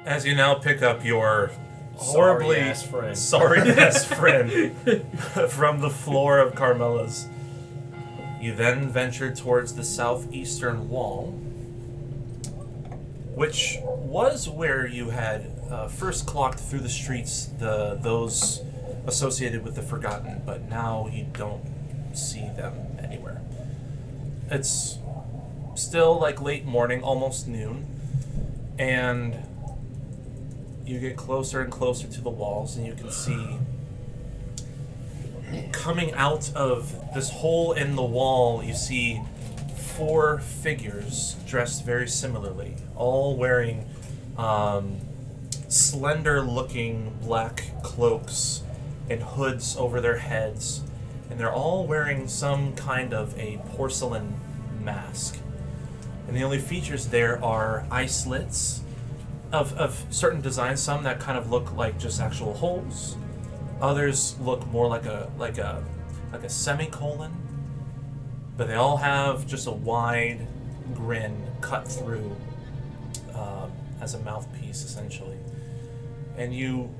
As you now pick up your horribly sorry-ass friend from the floor of Carmela's, you then ventured towards the southeastern wall, which was where you had first clocked through the streets those associated with the Forgotten, but now you don't see them anywhere. It's still like late morning, almost noon, and you get closer and closer to the walls, and you can see coming out of this hole in the wall, you see 4 figures dressed very similarly, all wearing slender-looking black cloaks and hoods over their heads, and they're all wearing some kind of a porcelain mask. And the only features there are eye slits of certain designs, some that kind of look like just actual holes. Others look more like a semicolon, but they all have just a wide grin cut through as a mouthpiece, essentially. And you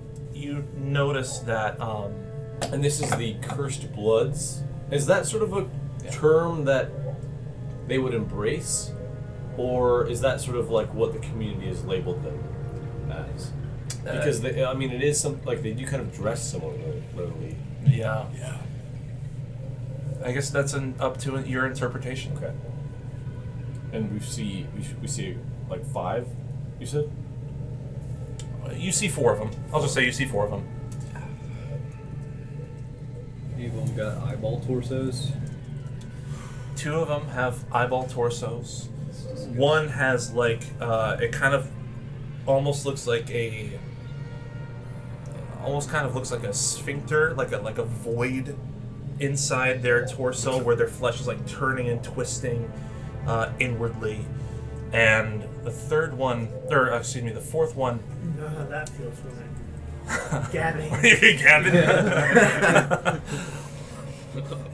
notice that. And this is the Cursed Bloods. Is that sort of a term that they would embrace, or is that sort of like what the community has labeled them as? Because it is some like they do kind of dress similarly. Yeah. I guess that's up to your interpretation. Okay. And we see like 5. You said. You see 4 of them. I'll just say you see 4 of them. Any of them got eyeball torsos? 2 of them have eyeball torsos. One has like it kind of almost kind of looks like a sphincter, like a void inside their torso where their flesh is like turning and twisting inwardly. And the fourth one. You know how that feels when I'm gabbing. Gabbing?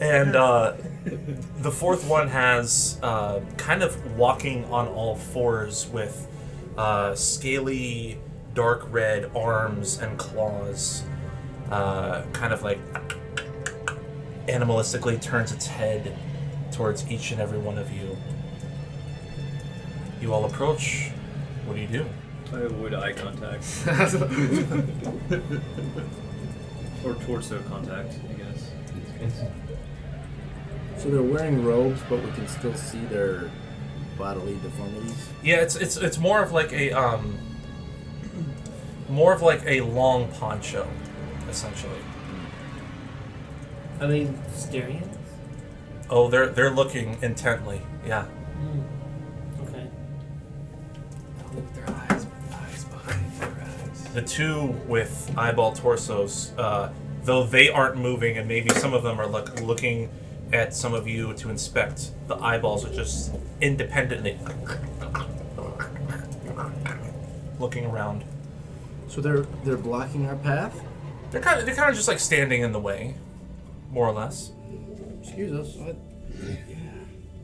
And the fourth one has kind of walking on all fours with scaly, dark red arms and claws, kind of like animalistically turns its head towards each and every one of you. You all approach. What do you do? I avoid eye contact. Or torso contact, I guess. So they're wearing robes, but we can still see their bodily deformities? Yeah, it's more of like a long poncho, essentially. Are they staring at us? Oh, they're looking intently. Yeah. Okay. Look at their eyes behind their eyes. The 2 with eyeball torsos, though they aren't moving, and maybe some of them are looking at some of you to inspect, the eyeballs are just independently looking around. So they're blocking our path? They're kind of just like standing in the way, more or less. Excuse us. What?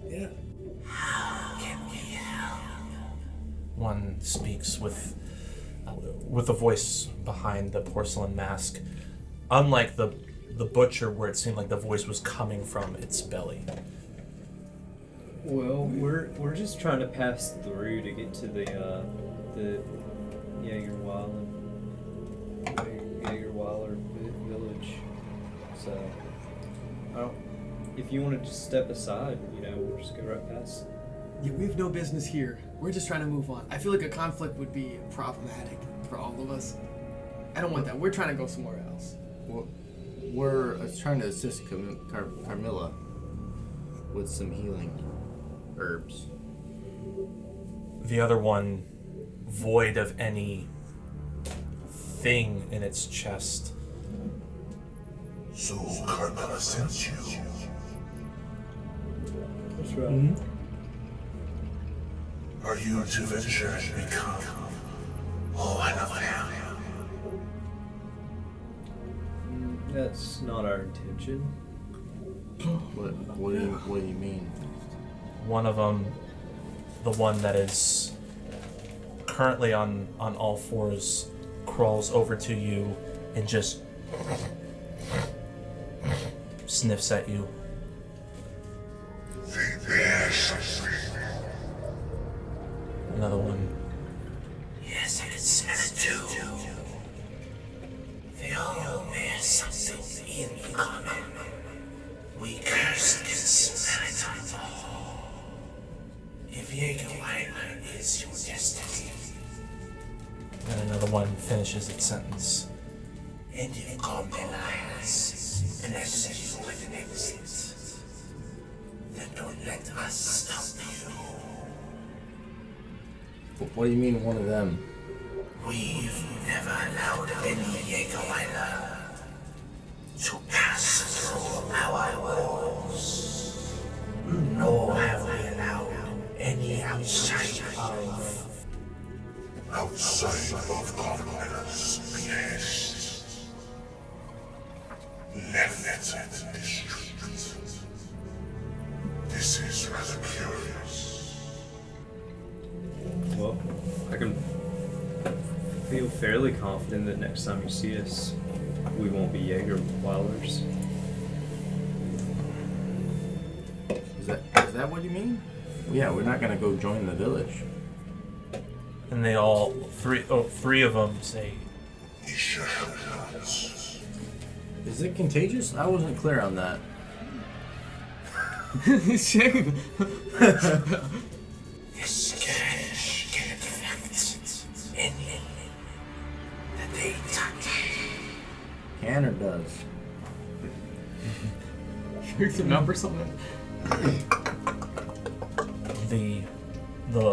Yeah. How can we help? One speaks with a voice behind the porcelain mask, unlike the butcher, where it seemed like the voice was coming from its belly. Well, we're just trying to pass through to get to the Jägerweiler village. So, if you want to just step aside, we'll just go right past. Yeah, we have no business here. We're just trying to move on. I feel like a conflict would be problematic for all of us. I don't want that. We're trying to go somewhere else. Well, we're trying to assist Carmilla with some healing herbs. The other one, void of any thing in its chest. So Carmilla sent you. That's right. Mm-hmm. Are you to venture and become all I know now? That's not our intention. What do you mean? One of them, the one that is currently on all fours, crawls over to you and just sniffs at you. There's something. Another one. Yes, I can smell it too. They all bear something in common. We cursed can smell it all. If Jägerweiler is your destiny. And another one finishes its sentence. And if Contamination blesses you with an exit, then don't let us stop you. What do you mean, one of them? We've never allowed any Jägerweiler to pass through our walls. Nor have we allowed any outside of Contamination behest. Left it in the street. This is rather curious. Well, I can feel fairly confident that next time you see us, we won't be Jägerweilers. Is that what you mean? Yeah, we're not gonna go join the village. And they all, three of them say, He should have knows. Is it contagious? I wasn't clear on that. Shame. This scourge can affect anything that they touch. Can or does? Freaks him up or something.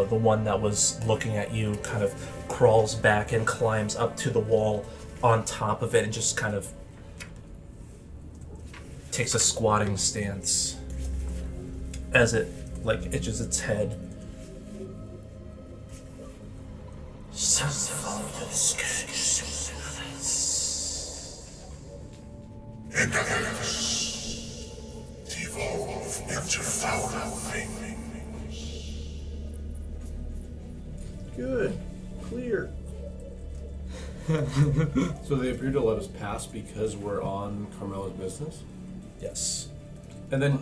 the one that was looking at you kind of crawls back and climbs up to the wall on top of it and just kind of takes a squatting stance as it itches its head. Some fall to the scourge sooner than others. And others devolve into fouler things. Good. Clear. So they appear to let us pass because we're on Carmela's business? Yes. And then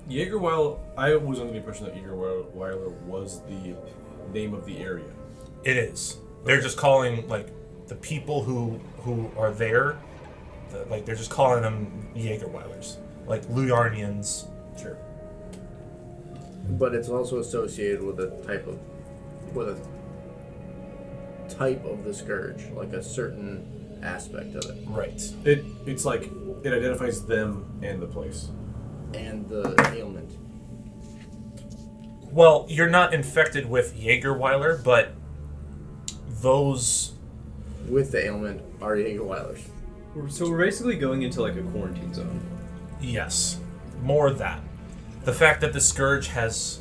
Jägerweiler, I was under the impression that Jägerweiler was the name of the area. It is. They're just calling the people who are there, they're just calling them Jägerweilers, like Luyarnhians. Sure. But it's also associated with a type of the scourge, like a certain aspect of it, Right. It's like it identifies them and the place. and the ailment. Well, you're not infected with Jägerweiler, but those. With the ailment are Jägerweilers. So we're basically going into like a quarantine zone. Yes. More that. The fact that the Scourge has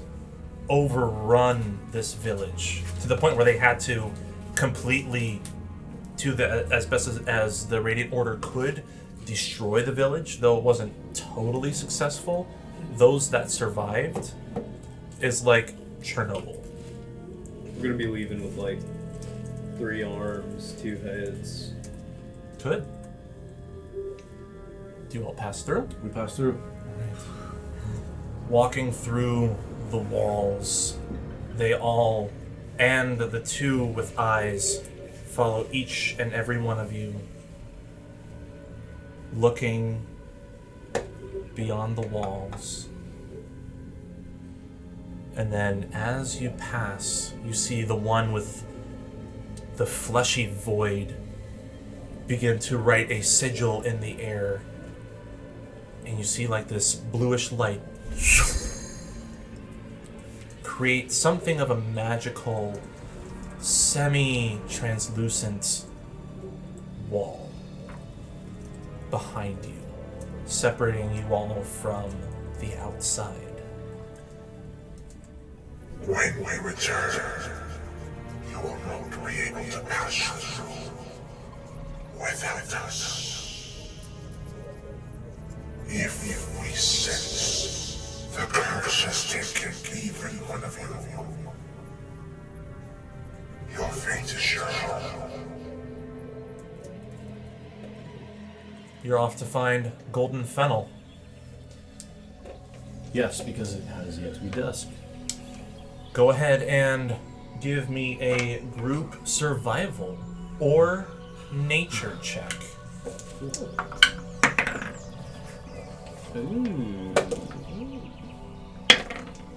overrun this village to the point where they had to completely, as best as the Radiant Order could, destroy the village, though it wasn't totally successful. Those that survived is like Chernobyl. We're gonna be leaving with like 3 arms, 2 heads. Good. Do you all pass through? We passed through. Walking through the walls, they all, and the two with eyes, follow each and every one of you, looking beyond the walls. And then as you pass, you see the one with the fleshy void begin to write a sigil in the air. And you see this bluish light create something of a magical, semi-translucent wall behind you, separating you all from the outside. When we return, you will not be able to pass through without us. If we sense the curse has taken even one of you, Your fate is sure. You're off to find golden fennel. Yes, because it has yet to be dusk. Go ahead and give me a group survival or nature check. Ooh.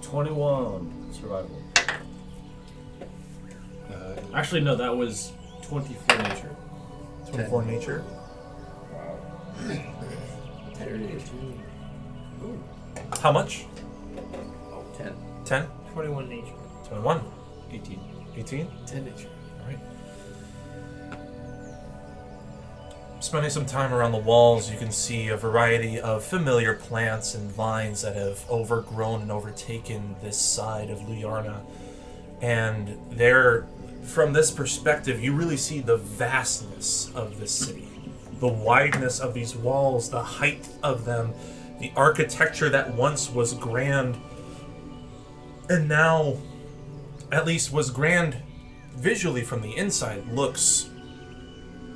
21 survival. Actually, no, that was 24 nature. 24 nature. How much? 10. 10? 21 nature. 21? 18. 18? 10 nature. Alright. Spending some time around the walls, you can see a variety of familiar plants and vines that have overgrown and overtaken this side of Luyarna. And there, from this perspective, you really see the vastness of this city. The wideness of these walls, the height of them, the architecture that once was grand, and now, at least was grand visually from the inside, looks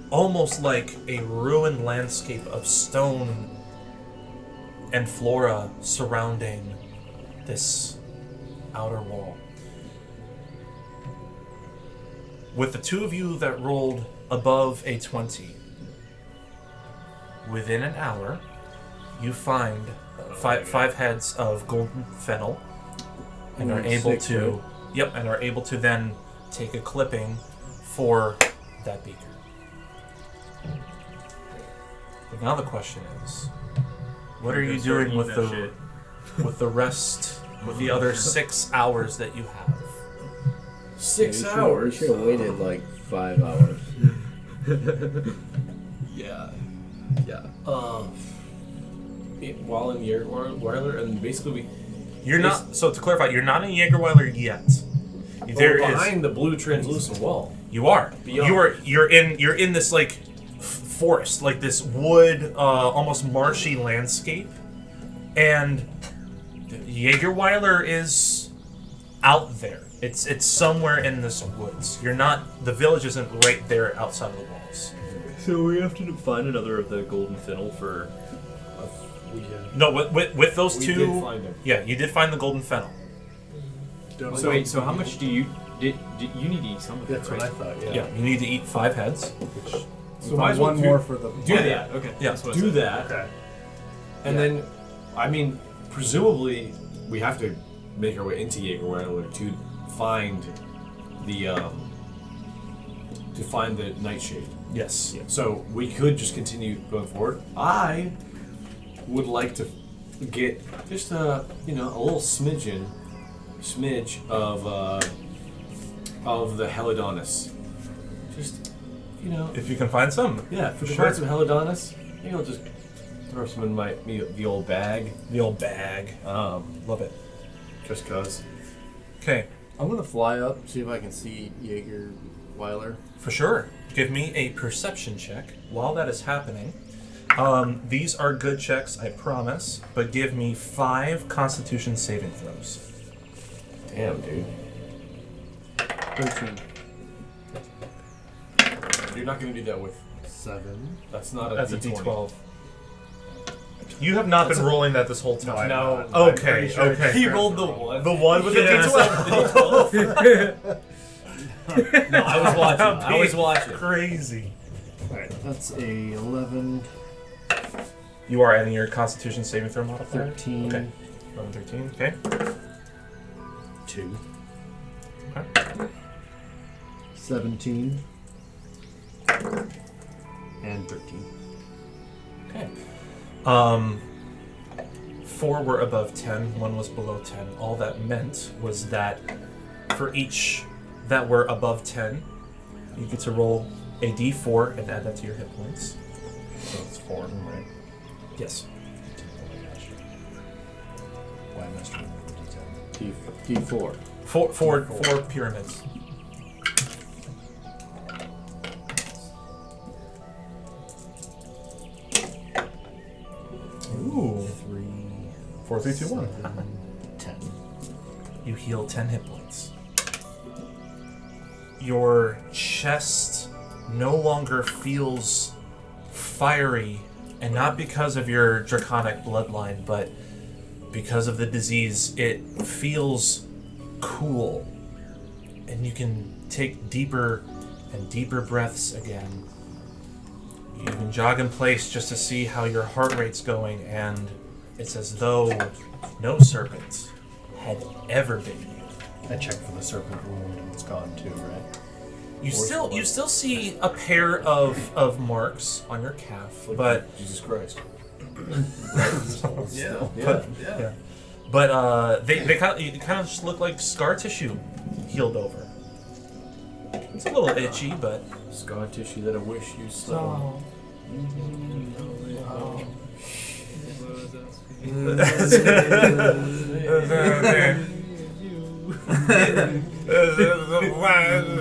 almost like a ruined landscape of stone and flora surrounding this outer wall. With the two of you that rolled above a 20, within an hour, you find five heads of golden fennel, and are able 6, to, right? yep, and are able to then take a clipping for that beaker. But now the question is, what are you doing with the rest, with the other 6 hours that you have? 6 We hours. should have waited like 5 hours. Yeah. While in Jägerweiler, and basically You're not. So to clarify, you're not in Jägerweiler yet. There is. behind the blue translucent wall. You are. Beyond. You're in this like forest, like this wood, almost marshy landscape, and Jägerweiler is out there. It's somewhere in this woods. You're not. The village isn't right there outside of the walls. So we have to find another of the golden fennel for. No, with those We two. did find him. Yeah, you did find the golden fennel. So wait, so how much do you did you need to eat some of it? That's what right? I thought, yeah. Yeah, you need to eat 5 heads. So might as well one more for the. Do that. Okay. Yeah, That's what I do said. that. Okay. And then, I mean, presumably, we have to make our way into Jägerweiler to find the nightshade. Yes. So we could just continue going forward. I would like to get just a little smidge of the Helidonis. Just If you can find some. yeah, if we can Sure. find some Helidonis, I think I'll just throw some in the old bag. The old bag. Love it. Just cause. Okay, I'm gonna fly up, see if I can see Jägerweiler. for sure. Give me a perception check while that is happening. These are good checks, I promise, but give me 5 Constitution saving throws. Damn, dude. 13. You're not gonna do that with. 7. That's not a That's a D20. D12. You have not been rolling that this whole time. No. Okay, okay. He rolled the 1. The 1 with the D12. No, I was watching. Crazy. That's a 11, You are adding your Constitution saving throw modifier? 13, Okay. 11, 13, okay. 2, Okay. 17, and 13. Okay. 4 were above 10, 1 was below 10. All that meant was that for each that were above 10, you get to roll a d4 and add that to your hit points. So it's 4, right? Yes. Why am I struggling with the D10? D4. Four pyramids. Ooh. 3, 4, 3, 2, 1. 7, 10. You heal 10 hit points. your chest no longer feels fiery, and not because of your draconic bloodline, but because of the disease. It feels cool, and you can take deeper and deeper breaths again. You can jog in place just to see how your heart rate's going, and it's as though no serpent had ever bitten you. I checked for the serpent wound and it's gone too, right? You still see a pair of marks on your calf, but Jesus Christ. yeah. But they kind of just look like scar tissue healed over. It's a little itchy, but Scar tissue that I wish you saw.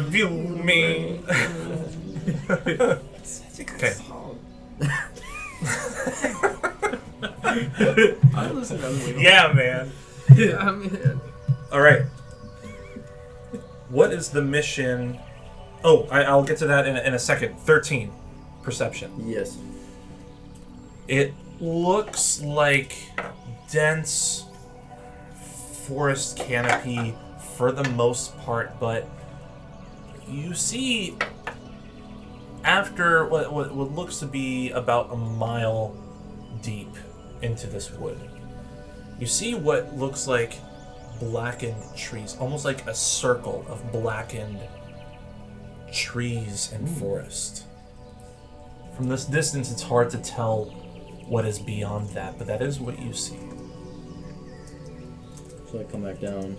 View me. Okay. I listen to other way. Yeah, man. Yeah, I mean. All right. What is the mission? Oh, I'll get to that in a second. 13. Perception. Yes. It looks like dense forest canopy for the most part, but you see after what looks to be about a mile deep into this wood, you see what looks like blackened trees, almost like a circle of blackened trees and forest. From this distance, it's hard to tell what is beyond that, but that is what you see. So I come back down.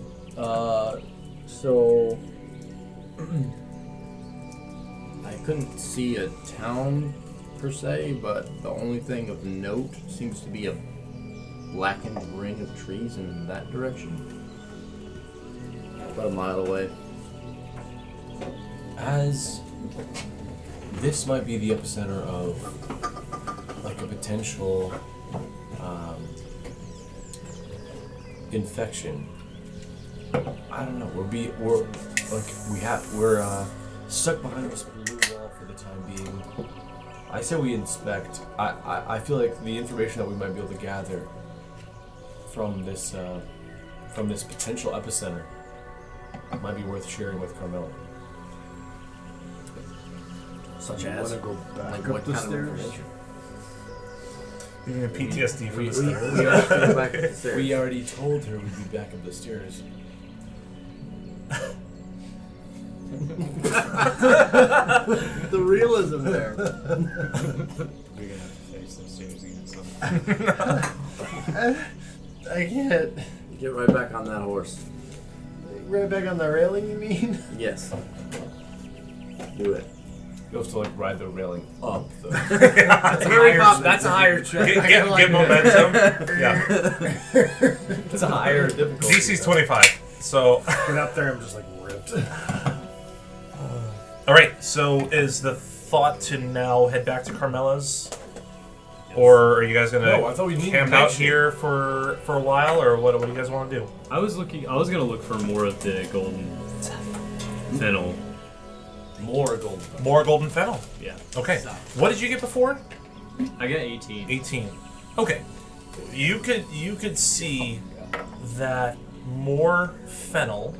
So I couldn't see a town per se, but the only thing of note seems to be a blackened ring of trees in that direction. About a mile away. As this might be the epicenter of like a potential infection. I don't know. We're stuck behind this blue wall for the time being. I say we inspect. I feel like the information that we might be able to gather from this potential epicenter might be worth sharing with Carmela. Such You as wanna go back like up what the kind stairs? of information? You're gonna PTSD from We the stairs. have to go back up the stairs. We already told her we'd be back up the stairs. The realism there. We're gonna have to face those stairs again. So. I can't. Get right back on that horse. Right back on the railing, you mean? Yes. Do it. You have to like ride the railing up. Though. That's a higher check. Get momentum. Yeah. It's a higher difficulty. DC's 25. So, Get up there, I'm just like ripped. all right. So, is the thought to now head back to Carmela's, or are you guys gonna No, I thought we needed camp out connection. here for a while, or what do you guys want to do? I was gonna look for more of the golden fennel. More gold. More golden fennel. Yeah. Okay. What did you get before? I got 18. 18. Okay. You could see that more fennel,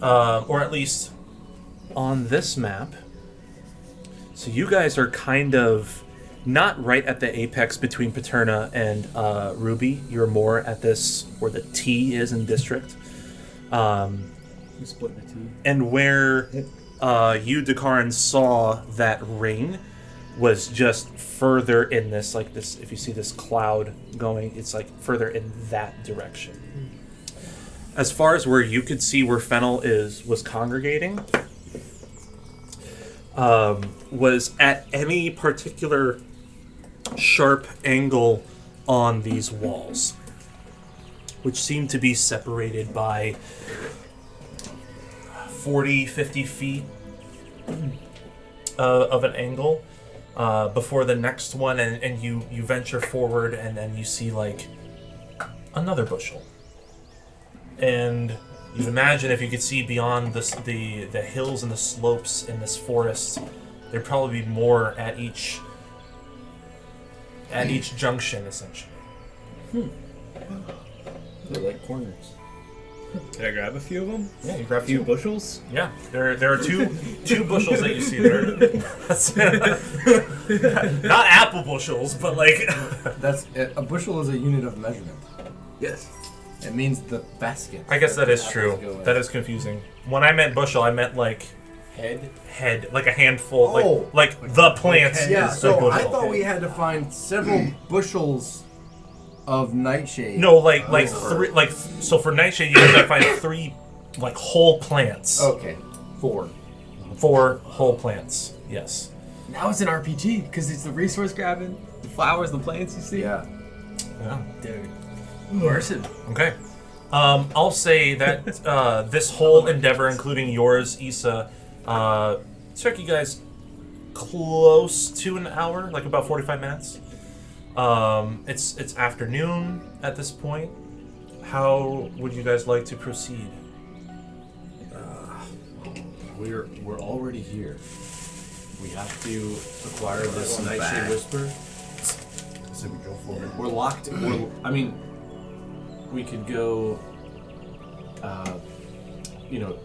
or at least on this map. So you guys are kind of not right at the apex between Paterna and Ruby. You're more at this where the T is in district. We split the T. And where you, Dakaran, saw that ring was just further in this, like this, if you see this cloud going, it's like further in that direction. As far as where you could see where Fennel was congregating, was at any particular sharp angle on these walls, which seemed to be separated by 40, 50 feet of an angle before the next one, and you venture forward, and then you see like another bushel. And You'd imagine if you could see beyond the hills and the slopes in this forest, there'd probably be more at each junction, essentially. They're like corners. Did I grab a few of them? Yeah, you grab A few two. bushels? Yeah, there are two bushels that you see there. That's, not apple bushels, but like That's a bushel is a unit of measurement. Yes. It means the basket. I guess that is the true. apples go in. That is confusing. When I meant bushel, I meant like head. like a handful, Oh. like the plants. head. Yeah, is so a bushel. I thought we had to find several bushels of nightshade. No, like Oh. three, like so for nightshade, you have to find 3 like whole plants. Okay, 4. 4 whole plants. Yes. Now it's an RPG because it's the resource grabbing, the flowers, the plants you see. Yeah. Yeah. Dude. Immersive. Okay. I'll say that this whole endeavor, including yours, Issa, took you guys close to an hour, like about 45 minutes. It's afternoon at this point. How would you guys like to proceed? We're already here. We have to acquire this Going Nightshade back. Whisper. So we go for it. We're locked. I mean, we could go,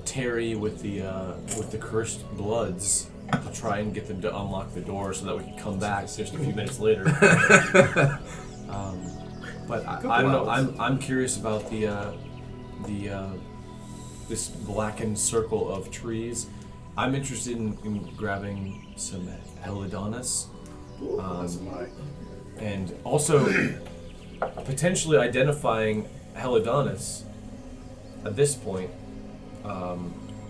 tarry with the cursed bloods to try and get them to unlock the door so that we can come back just a few minutes later. But I don't know. I'm curious about this blackened circle of trees. I'm interested in grabbing some Helidonis. That's my. And also potentially identifying Helidonis at this point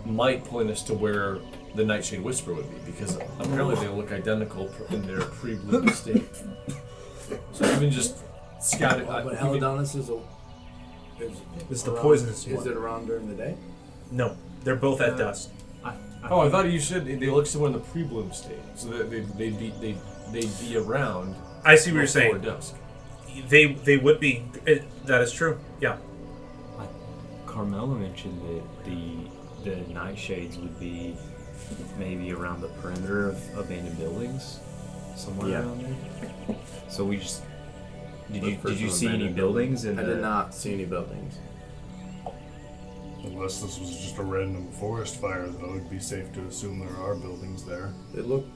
might point us to where the Nightshade Whisper would be, because apparently they look identical in their pre-bloom state. So even just scout it. But Helidonis is It's the around- poisonous Is one. it around during the day? No, they're both at dusk. Oh, I thought you said they look somewhere in the pre-bloom state, so that they'd be around. I see what you're before saying. dusk. They would be. That is true. Yeah. Carmela mentioned that the nightshades would be maybe around the perimeter of abandoned buildings, somewhere Yeah. around there. So we just did Look for you some see any abandoned buildings? In I the, did not see any buildings. Unless this was just a random forest fire, though, it'd be safe to assume there are buildings there. It looked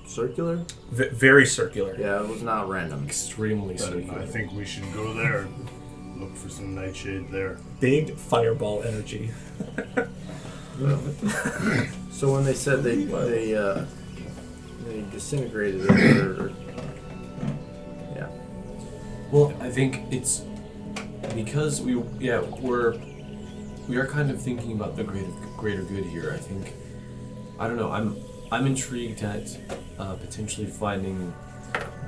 circular. Very circular. Yeah, it was not random. Extremely But circular. I think we should go there. Look for some nightshade there. Big fireball energy. So when they said they disintegrated it, or yeah, Well, I think it's because we are kind of thinking about the greater good here. I think I don't know. I'm intrigued at potentially finding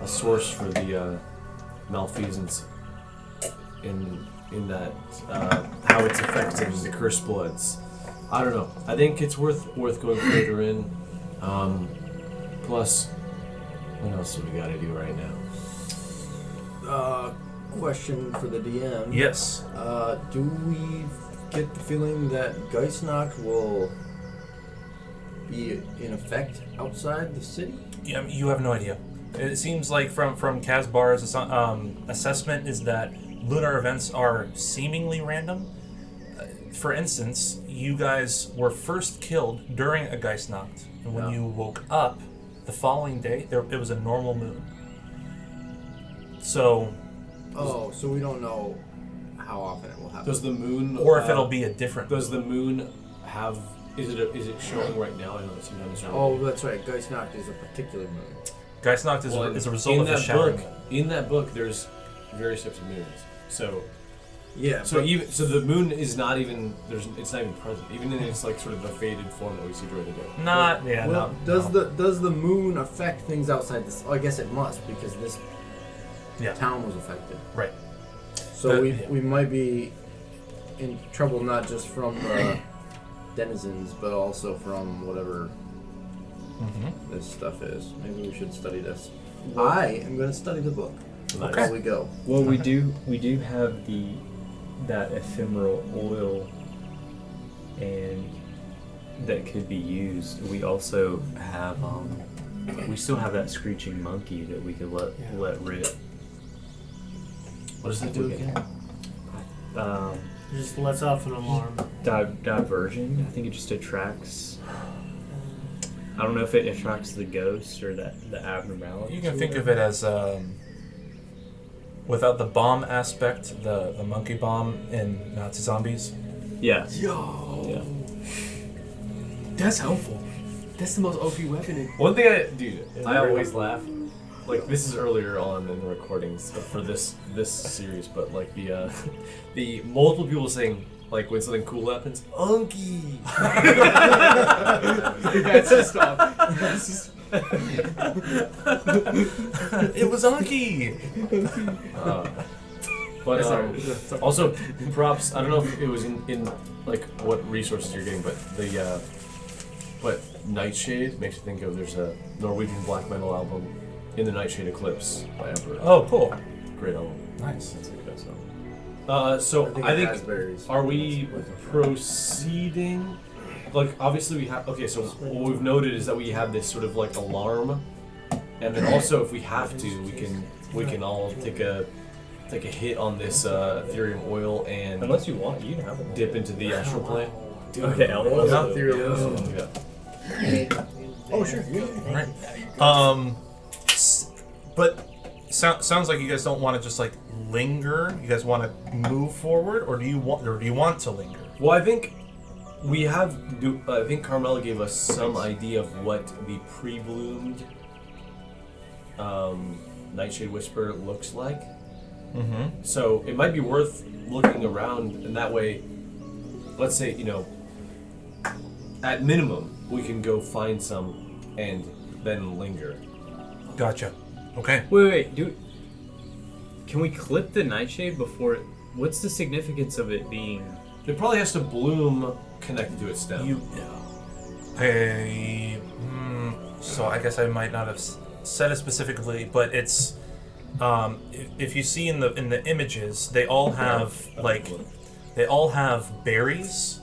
a source for the malfeasance in that how it's affecting the cursed bloods. I don't know. I think it's worth going further in. Plus, what else do we got to do right now? question for the DM. Yes. Do we get the feeling that Ghat'Rahg will be in effect outside the city? Yeah, you have no idea. It seems like from Casbar's assessment is that lunar events are seemingly random. For instance, you guys were first killed during a Geistnacht, and when you woke up the following day, it was a normal moon. So, So we don't know how often it will happen. Does the moon, or if it'll be a different. does the moon have? Is it showing right now? I know that sometimes. Oh, that's right. Ghat'Rahg is a particular moon. Geistnacht is a result in of the that shattering. book. In that book, there's various types of moons. So Yeah. So even the moon is not even it's not even present, even in its like sort of the faded form that we see during the day. Not, yeah, well, no. does the moon affect things outside this? Oh, I guess it must because this town was affected. Right. So we might be in trouble not just from the denizens, but also from whatever this stuff is. Maybe we should study this. I am going to study the book. Okay. There we go. Well, we do have that ephemeral oil and that could be used. We also have we still have that screeching monkey that we could let rip. What does it do again? It just lets off an alarm. Diversion. I think it just attracts. I don't know if it attracts the ghost or the abnormality. You can think of it as without the bomb aspect, the monkey bomb in Nazi Zombies. Yeah. Yo. Yeah. That's helpful. That's the most OP weapon. One thing I always laugh. Like, this is earlier on in the recordings for this series, but like the multiple people saying, like, when something cool happens, Unky. That's just stuff. It was Unky. But also props. I don't know if it was in like what resources you're getting, but Nightshade makes me think of there's a Norwegian black metal album, In the Nightshade Eclipse by Emperor. Oh, cool. Great album. Nice. That's a good song. So I think are we proceeding? Like, obviously we have. Okay, so what we've noted is that we have this sort of like alarm, and then also if we have to, we can all take a hit on this Ethereum oil and Unless you want, you can have it. dip into the astral plane. Okay, I'll Not Ethereal. Yeah. Oh, sure. Right. But sounds like you guys don't want to just like linger. You guys want to move forward, or do you want to linger? Well, I think we have. I think Carmela gave us some idea of what the pre-bloomed Nightshade Whisper looks like. Mm-hmm. So it might be worth looking around, and that way, let's say, at minimum, we can go find some and then linger. Gotcha. Okay. Wait, dude. Can we clip the nightshade before it? What's the significance of it being? It probably has to bloom connected to its stem. So I guess I might not have said it specifically, but it's if you see in the images, they all have berries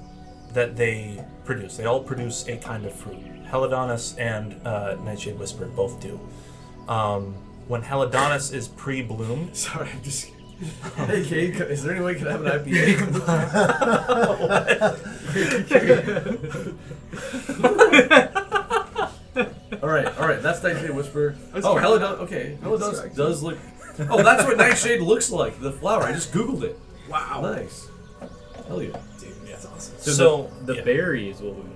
that they produce. They all produce a kind of fruit. Helidonus and Nightshade Whisper both do. When Helidonus is pre-bloomed, Sorry, I'm just. Hey, Kate, is there any way you can have an IPA? All right, that's Nightshade Whisper. Helidonus. Okay, Helidonus does look. Oh, that's what Nightshade looks like. The flower. I just googled it. Wow. Nice. Hell yeah. dude, yeah, that's awesome. So the berry is what we want.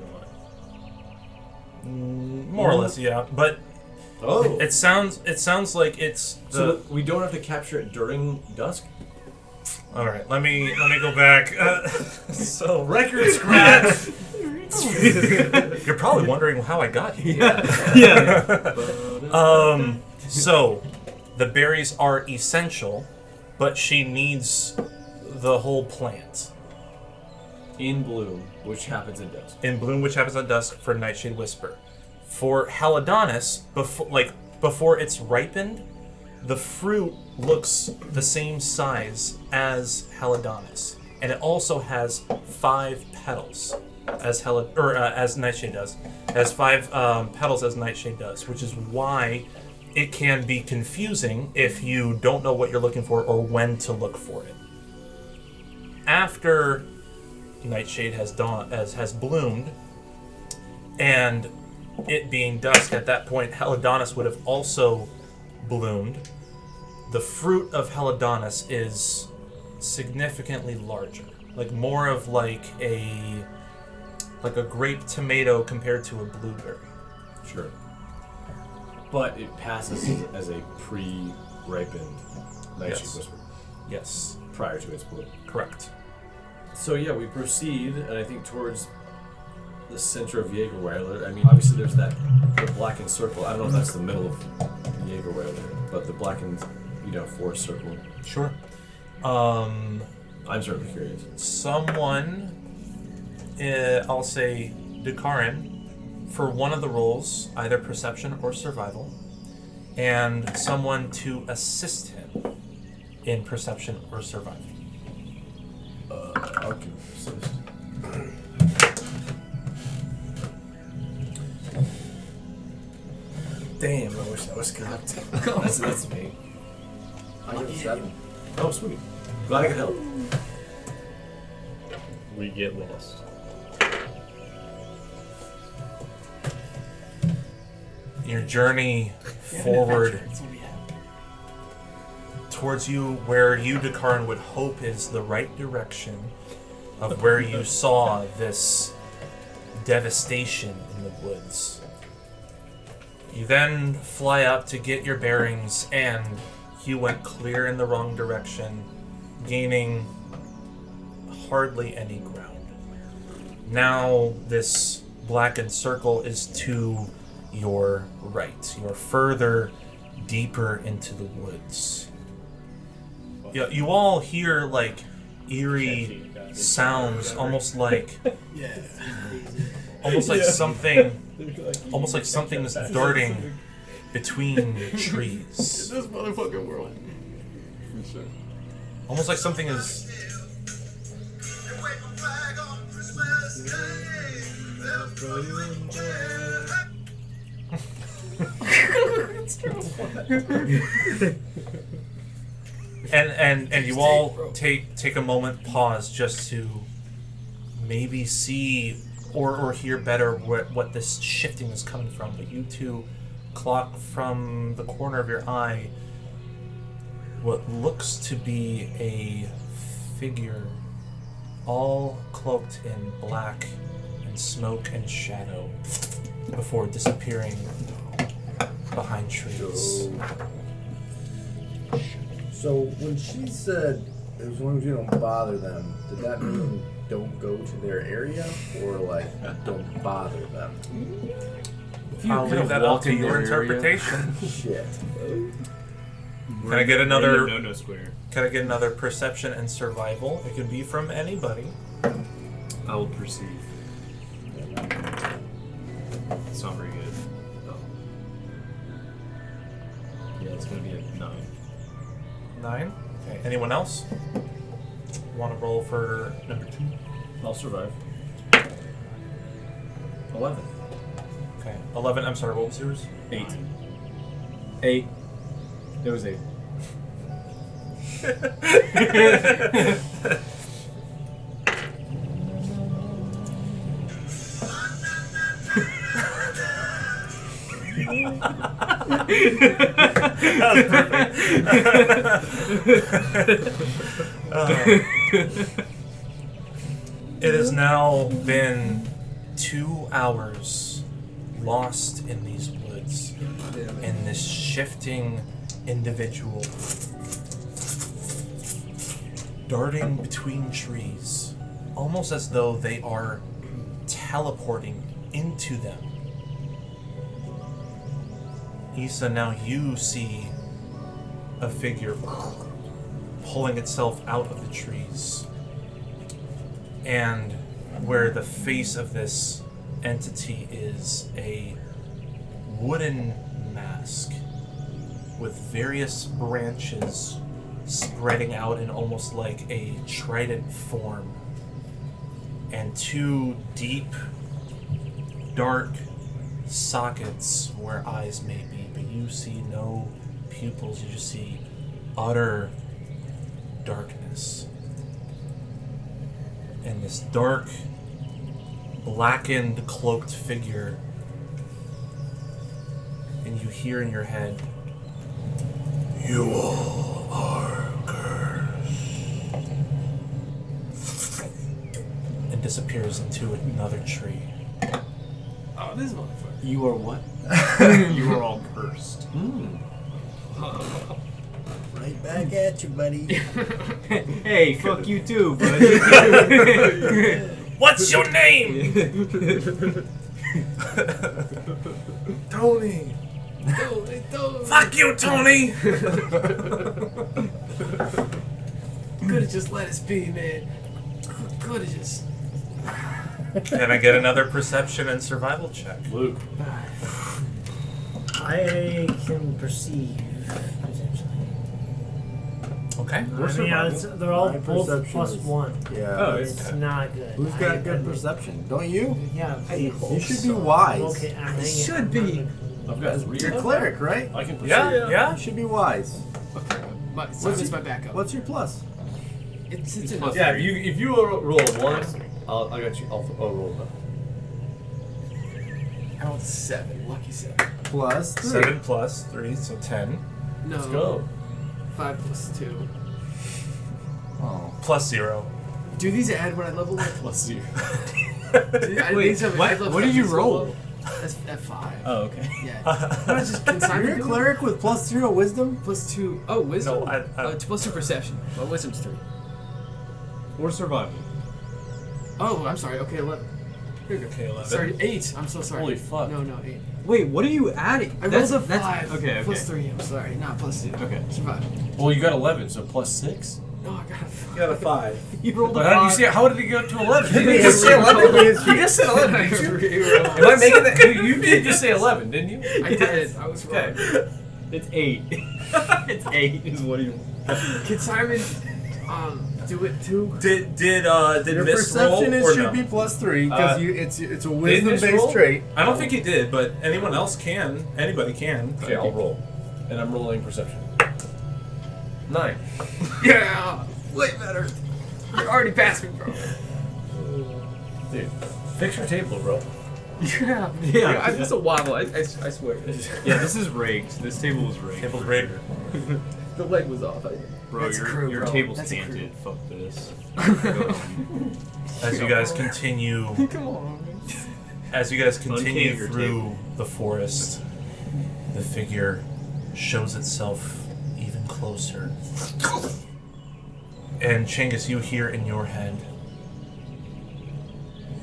More or less, yeah. But it sounds like it's So we don't have to capture it during dusk. All right, let me go back. So Record scratch. you're probably wondering how I got here. Yeah. So the berries are essential, but she needs the whole plant In bloom, which happens at dusk. in bloom, which happens at dusk for Nightshade Whisper. For Helidonus, before it's ripened, the fruit looks the same size as Helidonus, and it also has 5 petals, as Nightshade does. It has 5 petals as Nightshade does, which is why it can be confusing if you don't know what you're looking for or when to look for it. After Nightshade has bloomed, and it being dusk at that point, Helidonus would have also bloomed. The fruit of Helidonus is significantly larger, like more of like a grape tomato compared to a blueberry. Sure. But it passes as a pre-ripened Nightshade Yes. Whisper Yes, prior to its bloom. correct. So yeah, we proceed, and I think towards the center of Jägerweiler. I mean, obviously there's the blackened circle. I don't know if that's the middle of Jägerweiler, but the blackened, forest circle. Sure. I'm certainly curious. Someone, I'll say Dakarin, for one of the roles, either perception or survival, and someone to assist him in perception or survival. I can assist. Damn, I wish that was correct. That's me. I get 7. Oh, sweet. Glad I could help. We get lost. Your journey forward towards you where you, Dakarn, would hope is the right direction of where you saw this devastation in the woods. You then fly up to get your bearings, and you went clear in the wrong direction, gaining hardly any ground. Now this blackened circle is to your right. You are further deeper into the woods. You all hear like eerie sounds, almost like something is darting between trees. This motherfucking world. For sure. Almost like something is. And you all take a moment, pause, just to maybe see or hear better what this shifting is coming from. But you two clock from the corner of your eye what looks to be a figure, all cloaked in black and smoke and shadow, before disappearing behind trees. So when she said, as long as you don't bother them, did that mean don't go to their area, or like don't bother them? I'll leave that up to your interpretation. Shit. Can I get another? No square. Can I get another perception and survival? It can be from anybody. I will perceive. It's not very good. Oh. Yeah, it's gonna be a 9. 9. Okay. Anyone else want to roll for number 2? I'll survive. 11. Okay. 11. I'm sorry. What was yours? 8. 8. It was 8. That was perfect. It has now been 2 hours lost in these woods, and this shifting individual darting between trees, almost as though they are teleporting into them. Issa, now you see a figure pulling itself out of the trees. And where the face of this entity is a wooden mask with various branches spreading out in almost like a trident form, and 2 deep, dark sockets where eyes may be, but you see no pupils. You just see utter darkness. And this dark, blackened, cloaked figure, and you hear in your head, "You all are cursed," and disappears into another tree. Oh, this motherfucker. You are what? You are all cursed. Right back at you, buddy. Hey, fuck you too, buddy. What's your name? Tony. Fuck you, Tony. Could have just let us be, man. Could have just. Can I get another perception and survival check? Luke. I can perceive, potentially. Okay. I mean, they're all My both perception plus is- 1. Yeah. Oh, It's not good. Who's got good perception? Don't you? Yeah, You should be wise. Okay, I'm hanging. should be. I've got 3. You're a cleric, right? I can pursue. Yeah. You should be wise. Okay. Simon's my backup. What's your plus? It's It's enough. plus Yeah, if you roll a 1, I got you. I'll roll that. I rolled 7. Lucky 7. Plus 3. 7 plus 3, so 10. No. Let's go. 5 plus 2. Oh. Plus 0. Do these add when I level up? Plus 0. Wait, what did you roll? That's at 5. Oh, okay. Yeah. No, it's just consignment. You're a cleric with plus 0 wisdom? Plus 2. Oh, wisdom? No, It's plus 2 perception. Well, wisdom's 3. Or survival. Oh, I'm sorry. Okay, 11. Here we go. Okay, 11. Sorry, 8. I'm so sorry. Holy fuck. No, 8. Wait, what are you adding? I rolled a 5. Okay, Plus 3. I'm sorry. Not plus 2. Okay. Survival. Well, you got 11, so plus 6. No, I got a 5. You got a 5. You rolled But a how did you 5. say? How did it go to 11? Didn't you He just say 11? He You just said 11, didn't you? Am I making that? You did just say 11, didn't you? I did. I was wrong. Okay. It's 8. It's 8 is what you. Can Simon do it too? Did Your Miss roll perception or should no? be plus 3 because it's a Miss roll? wisdom-based trait. I don't think he did, but anyone else can. Anybody can. Okay, I'll roll. And I'm rolling perception. 9. Yeah! Way better. You already passed me, bro. Dude, fix your table, bro. Yeah. Yeah. It's a wobble. I swear. Yeah, this is rigged. This table was rigged. Table's rigged. The leg was off. Bro, That's a your crew, bro. table's That's a crew. canted. Fuck this. As you guys continue, Come on. continue your through table. the forest, the figure shows itself even closer. And Chengus, you hear in your head,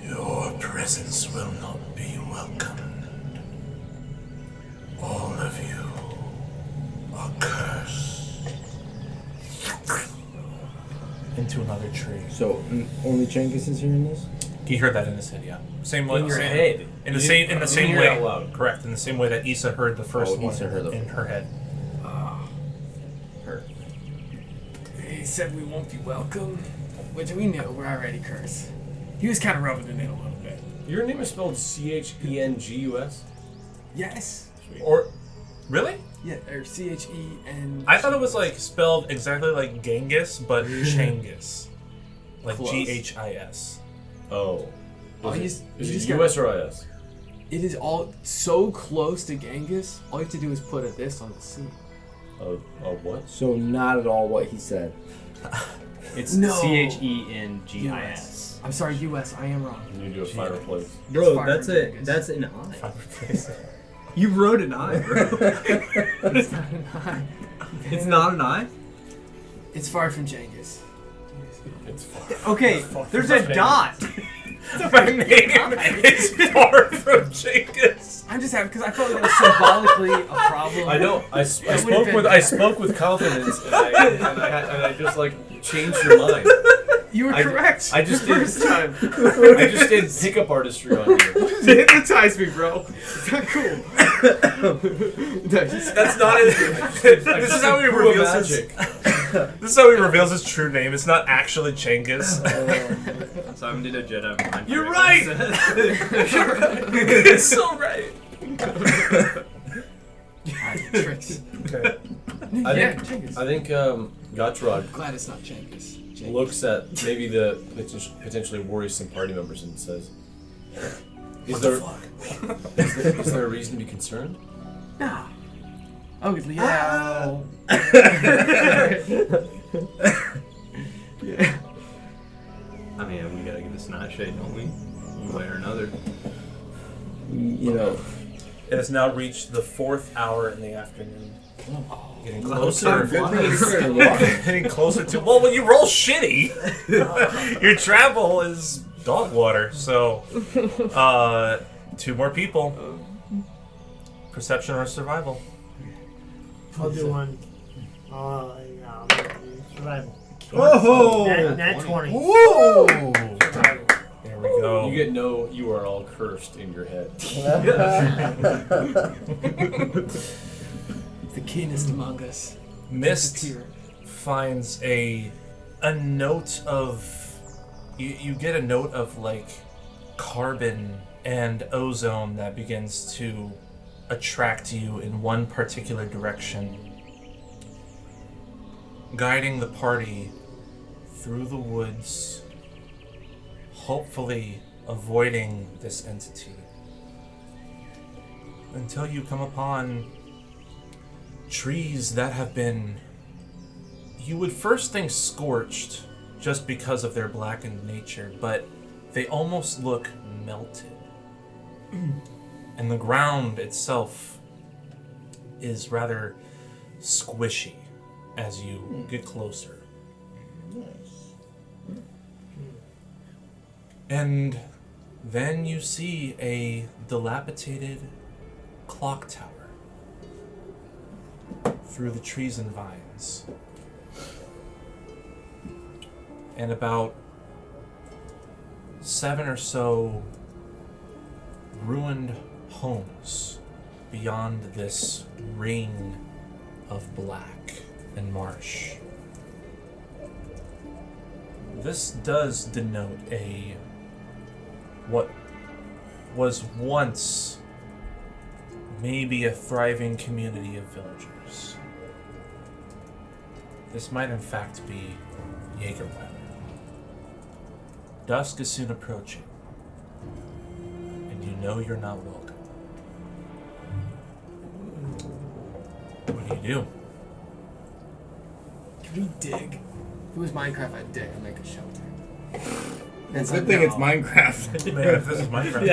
"Your presence will not be welcomed. All of you are cursed." Into another tree. So, only Chengus is hearing this? He heard that in his head, yeah. Same way. In your same- head. In the You same didn't way. hear it out loud. Correct. In the same way that Issa heard the first one Issa heard in her head. Her. He said we won't be welcome, which we knew. We're already cursed. He was kind of rubbing it in a little bit. Your name is spelled Chengus? Yes. Or really? Yeah, or CHEN. I thought it was like spelled exactly like Genghis, but Chengus, like Close. Oh. Ghis. Oh, Is you it just US or IS? It is all so close to Genghis. All you have to do is put a this on the C. Oh, what? So, not at all what he said. It's No. CHENGIS. I'm sorry, US. I am wrong. You need to do a fireplace. Bro, Fire that's Genghis. it. That's an I. You wrote an I, bro. It's not an I. It's not an I? It's far from Genghis. It's fine. Okay, there's a dot. My name is far from Chengus. I'm just happy because I felt like that was symbolically a problem. I know. I would've spoke been with better. confidence, and I just like changed your mind. You were I- correct. I just the did- first time. I just did pickup artistry on you. Hypnotize me, bro. It's not cool. That's not it. This is how he reveals his. This is how he reveals his true name. It's not actually Chengus. So I'm in a Jedi mind. You're trick. right. It's so right. Tricks. Okay. Yeah, Genghis. I think Ghat'Rahg Glad it's not Genghis. Genghis. looks at maybe the potentially worrisome party members and says, "Is there is there a reason to be concerned?" Nah. Oh, yeah. Yeah. I mean, we gotta get this nightshade, don't we? One way or another. You know, It has now reached the 4th hour in the afternoon. Getting Time closer. flies. Getting closer to. Well, when you roll shitty, your travel is dog water. So, 2 more people. Perception or survival. I'll do one. Yeah, I'll do survival. oh! Nat 20. Whoa! Survival. There we go. You get no, you are all cursed in your head. The keenest among us. Mist Disappear. finds a note of. You get a note of like carbon and ozone that begins to attract you in one particular direction, guiding the party through the woods, hopefully avoiding this entity, until you come upon trees that have been, you would first think scorched just because of their blackened nature, but they almost look melted. And the ground itself is rather squishy as you get closer. And then you see a dilapidated clock tower through the trees and vines. And about 7 or so ruined homes beyond this ring of black and marsh. This does denote what was once maybe a thriving community of villagers. This might in fact be Jägerweiler. Dusk is soon approaching, and you know you're not welcome. What do you do? Can we dig? If it was Minecraft, I'd dig and make a shelter. It's a good thing it's Minecraft. Man, if this is Minecraft,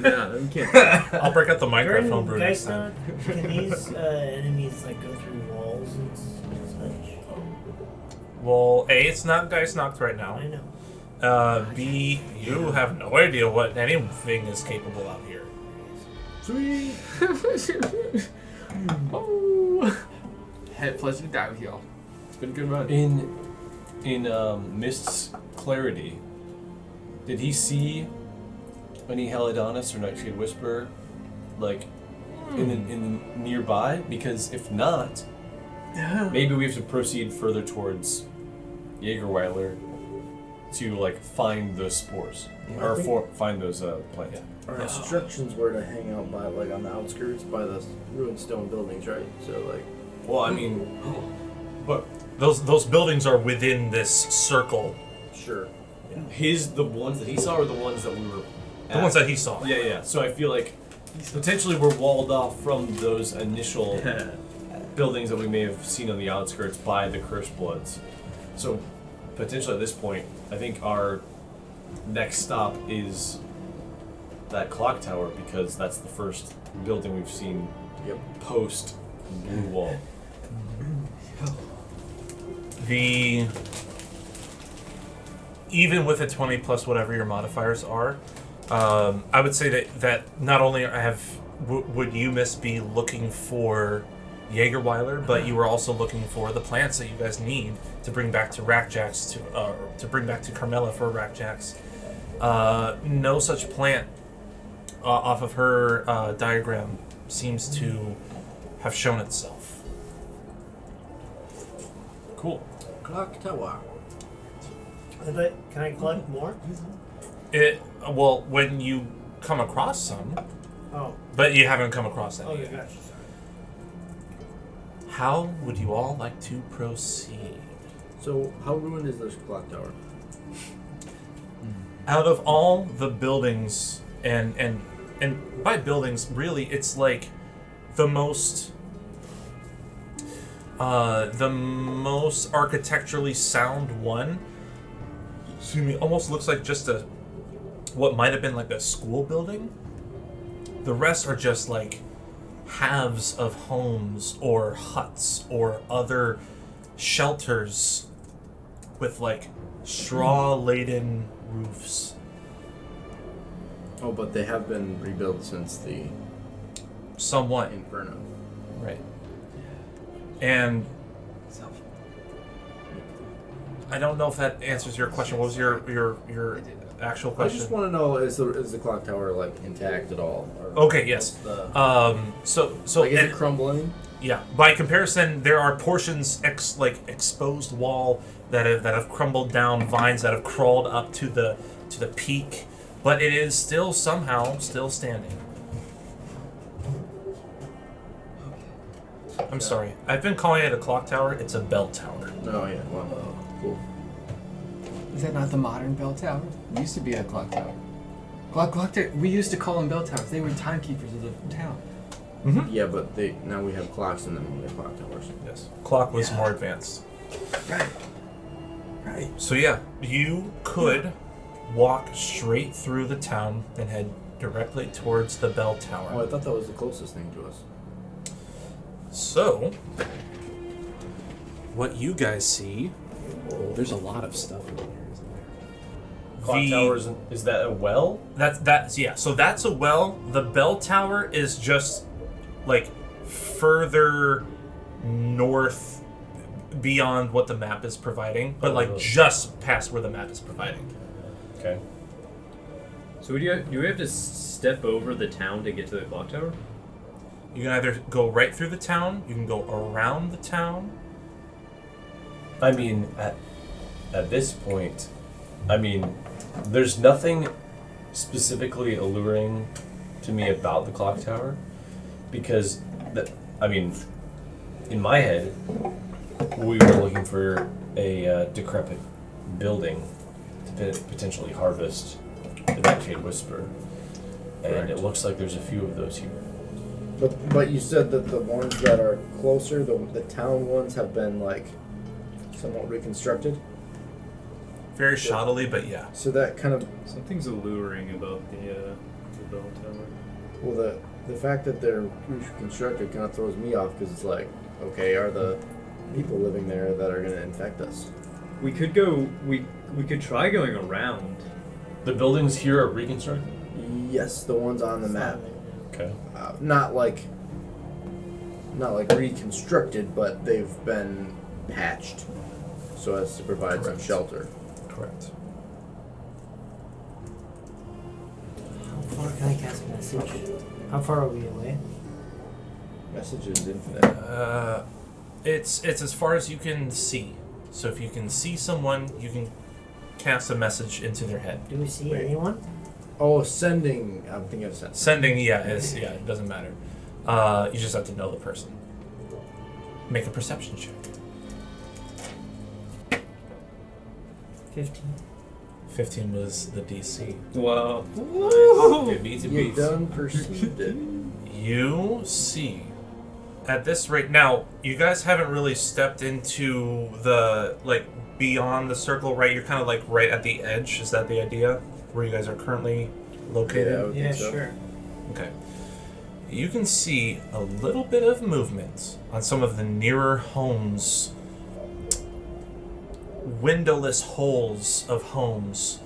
No, we can't. I'll break out the Minecraft homebrew next Guy's time. not. Can these enemies like go through walls and such? Well, A, it's not Dice Knocked right now. I know. B, you have no idea what anything is capable out here. Sweet. Oh. Had pleasure to die with y'all. It's been a good run. In Mist's clarity, did he see any Helidonis or Nightshade Whisperer, like in nearby? Because if not, maybe we have to proceed further towards Jägerweiler to like find those spores or find those plants. Our instructions were to hang out by, like, on the outskirts by the ruined stone buildings, right? So, like... Well, I mean, but Those buildings are within this circle. Sure. the ones that he saw or the ones that we were The ones that he saw. Yeah. So I feel like potentially we're walled off from those initial buildings that we may have seen on the outskirts by the Cursed Bloods. So potentially at this point, I think our next stop is that clock tower, because that's the first building we've seen post Blue Wall. Even with a 20 plus whatever your modifiers are, I would say that not only would you be looking for Jägerweiler, but you were also looking for the plants that you guys need to bring back to Rackjax to bring back to Carmela for Rackjax. No such plant off of her diagram seems to have shown itself. Cool. Clock tower. Can I collect more? Well, when you come across some, Oh. but you haven't come across any. Okay, yet. gotcha. Sorry. How would you all like to proceed? So, how ruined is this clock tower? Out of all the buildings, and by buildings, really, it's like the most architecturally sound one. Excuse me, almost looks like just what might have been like a school building. The rest are just like halves of homes or huts or other shelters with like straw-laden roofs. Oh, but they have been rebuilt since the Somewhat. Inferno. Right. And I don't know if that answers your question. What was your actual I question? just want to know, is the clock tower, like, intact at all? Or Okay, yes. So like, is and- it crumbling? yeah. By comparison, there are portions exposed wall that have crumbled down, vines that have crawled up to the peak, but it is still somehow still standing. I'm sorry. I've been calling it a clock tower. It's a bell tower. Oh yeah. Well, cool. Is that not the modern bell tower? It used to be a clock tower. Clock tower. We used to call them bell towers. They were timekeepers of the town. Mm-hmm. Yeah, but now we have clocks and then we have clock towers. Yes. Clock was more advanced. Right. Right. So yeah, you could walk straight through the town and head directly towards the bell tower. Oh, I thought that was the closest thing to us. So, what you guys see? Oh, there's a lot of stuff in there, isn't there? Clock towers, is that a well? That's yeah. So that's a well. The bell tower is just like further north beyond what the map is providing, but like just past where the map is providing. Okay. So do we have to step over the town to get to the clock tower? You can either go right through the town, you can go around the town. I mean, at this point, I mean, there's nothing specifically alluring to me about the clock tower, because I mean, in my head, we were looking for a decrepit building to potentially harvest the Nightshade Whisper, and it looks like there's a few of those here. But you said that the ones that are closer, the town ones, have been like somewhat reconstructed. Very shoddily, but yeah. So that kind of Something's alluring about the bell tower. well, the fact that they're reconstructed kind of throws me off because it's like, okay, are the people living there that are going to infect us? We could go. We could try going around. The buildings here are reconstructed? Yes, the ones on the map. Okay. Not like reconstructed, but they've been patched so as to provide some shelter. Correct. How far can I cast a message? How far are we away? Message is infinite. It's as far as you can see. So if you can see someone, you can cast a message into their head. Do we see anyone? Oh, sending. I'm thinking of sending. Sending, it doesn't matter. You just have to know the person. Make a perception check. 15. 15 was the DC. Wow. It needs to You be. done perceived it. You see, at this rate, now, you guys haven't really stepped into the, like, beyond the circle, right? You're kind of, like, right at the edge. Is that the idea? Where you guys are currently located? Yeah, I would Yeah, think so. sure. Okay. You can see a little bit of movement on some of the nearer homes. Windowless holes of homes.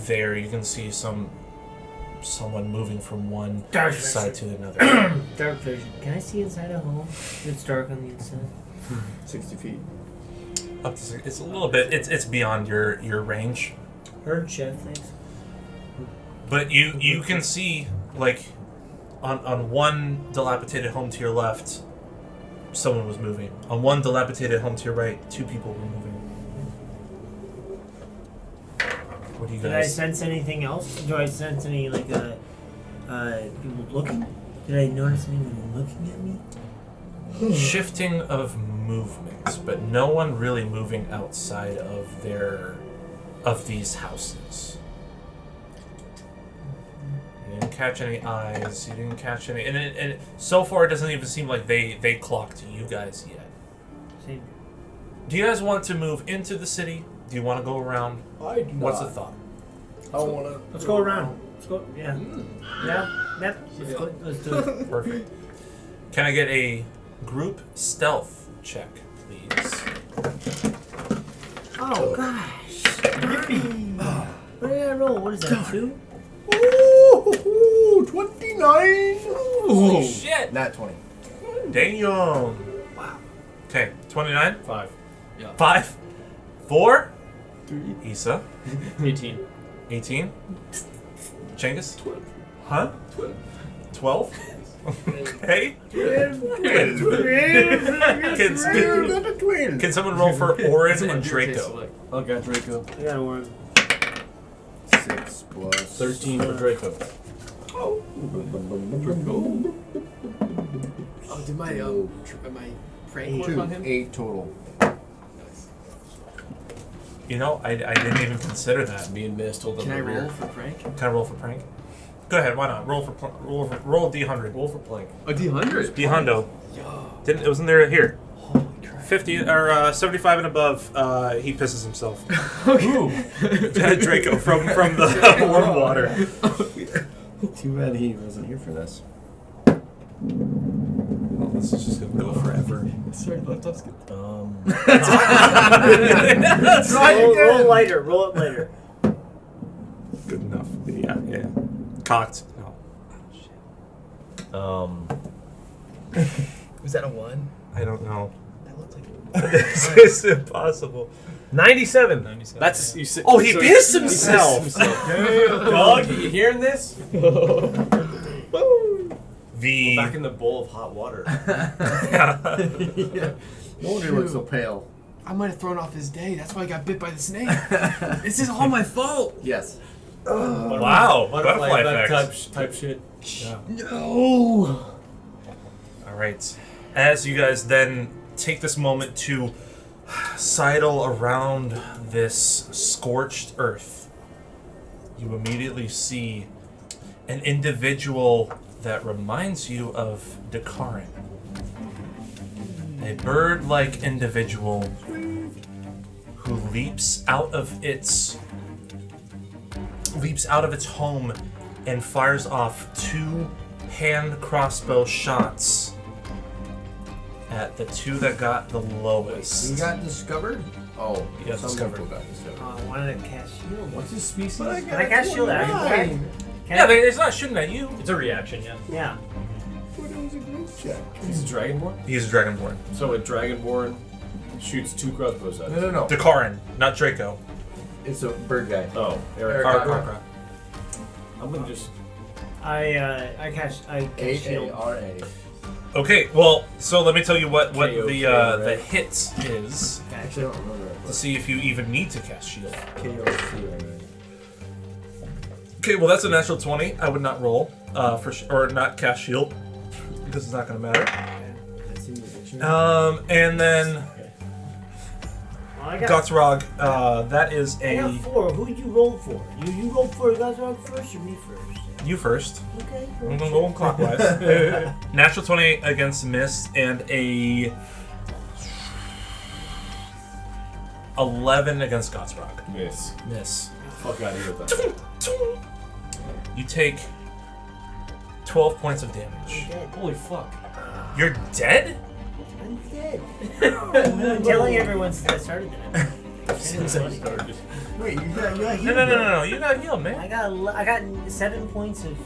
There you can see someone moving from one Dark side to another. Dark vision. Can I see inside a home? It's dark on the inside. 60 feet. Up to, it's a little bit. It's beyond your range. Heard Chef, thanks. But you can see, like, on one dilapidated home to your left, someone was moving. On one dilapidated home to your right, two people were moving. What do you Did I guys? sense anything else? Do I sense any, like, people looking? Did I notice anyone looking at me? Shifting of movement, but no one really moving outside of these houses. You didn't catch any eyes. You didn't catch any, and so far it doesn't even seem like they clocked you guys yet. Same. Do you guys want to move into the city? Do you want to go around? I do What's the thought? I want to. Let's go around. Let's go. Yeah. Yeah. Yep. Let's go. Let's do it. Perfect. Can I get a group stealth check, please? Oh gosh. What did I roll? What is that? 2? Ooh, 29. Holy shit! Nat 20. Damn. Wow. Okay, 29? 5. 5? 4? Issa? 18. 18? Chengus? 12. Huh? 12? Okay. Can someone roll for Orin and Draco? Oh, got Draco. I got one. 6 plus 13 for Draco. Oh, Did my my prank work on him? 8 total. You know, I didn't even consider that. Me and Mist hold up Can I the rear. roll for prank? Can I roll for prank? Go ahead, why not? Roll D100. Roll for plank. A D100. D-hundo. It wasn't there here. 50 or 75 and above, he pisses himself. Draco from the warm water. Too bad he wasn't here for this. Well, this is just gonna go forever. Sorry about Tuscan. Roll lighter. Roll it later. Good enough. Yeah. Cocked. No. Was that a 1? I don't know. That looked like It's impossible. 97. That's you said. Oh, he pissed himself. Dog, you hearing this? The Back in the bowl of hot water. Yeah. No wonder he looks so pale. I might have thrown off his day. That's why I got bit by the snake. This is all my fault. Yes. wow, butterfly effect effect. type shit. No. All right. As you guys then take this moment to sidle around this scorched earth, you immediately see an individual that reminds you of Dakarin. A bird-like individual who leaps out of its home and fires off 2 hand crossbow shots at the 2 that got the lowest. He got discovered? Oh, He got some discovered. people got discovered. I wanted to cast shield. What's his species? Can I cast shield at him? Yeah, it's not shooting at you. It's a reaction, yeah. Yeah. But it was a group check. He's a dragonborn. He's a dragonborn. So a dragonborn shoots 2 crossbows at us. No. Dakarin, not Draco. It's a bird guy. Oh, Eric. Karkra. I'm gonna just. I cast shield. A-A-R-A. Okay, well, so let me tell you what the K-O-K-R-A. hit is Actually, I don't remember to see if you even need to cast shield. K-O-C-R-A. Okay, well that's a natural 20. I would not roll or not cast shield because it's not going to matter. That's in the dictionary. And then Well, I got Ghat'Rahg, that is I got a 4. Who did you roll for? You rolled for Ghat'Rahg first or me first? you first. Okay. I'm gonna go clockwise. Natural 20 against Mist and a 11 against Ghat'Rahg. Miss. Miss. Fuck out of here with that. You take 12 points of damage. I'm dead. Holy fuck. You're dead? I'm dead. I'm telling everyone since I started that. Since I started. Wait, you got healed. No. You got healed, man. I got 7 points of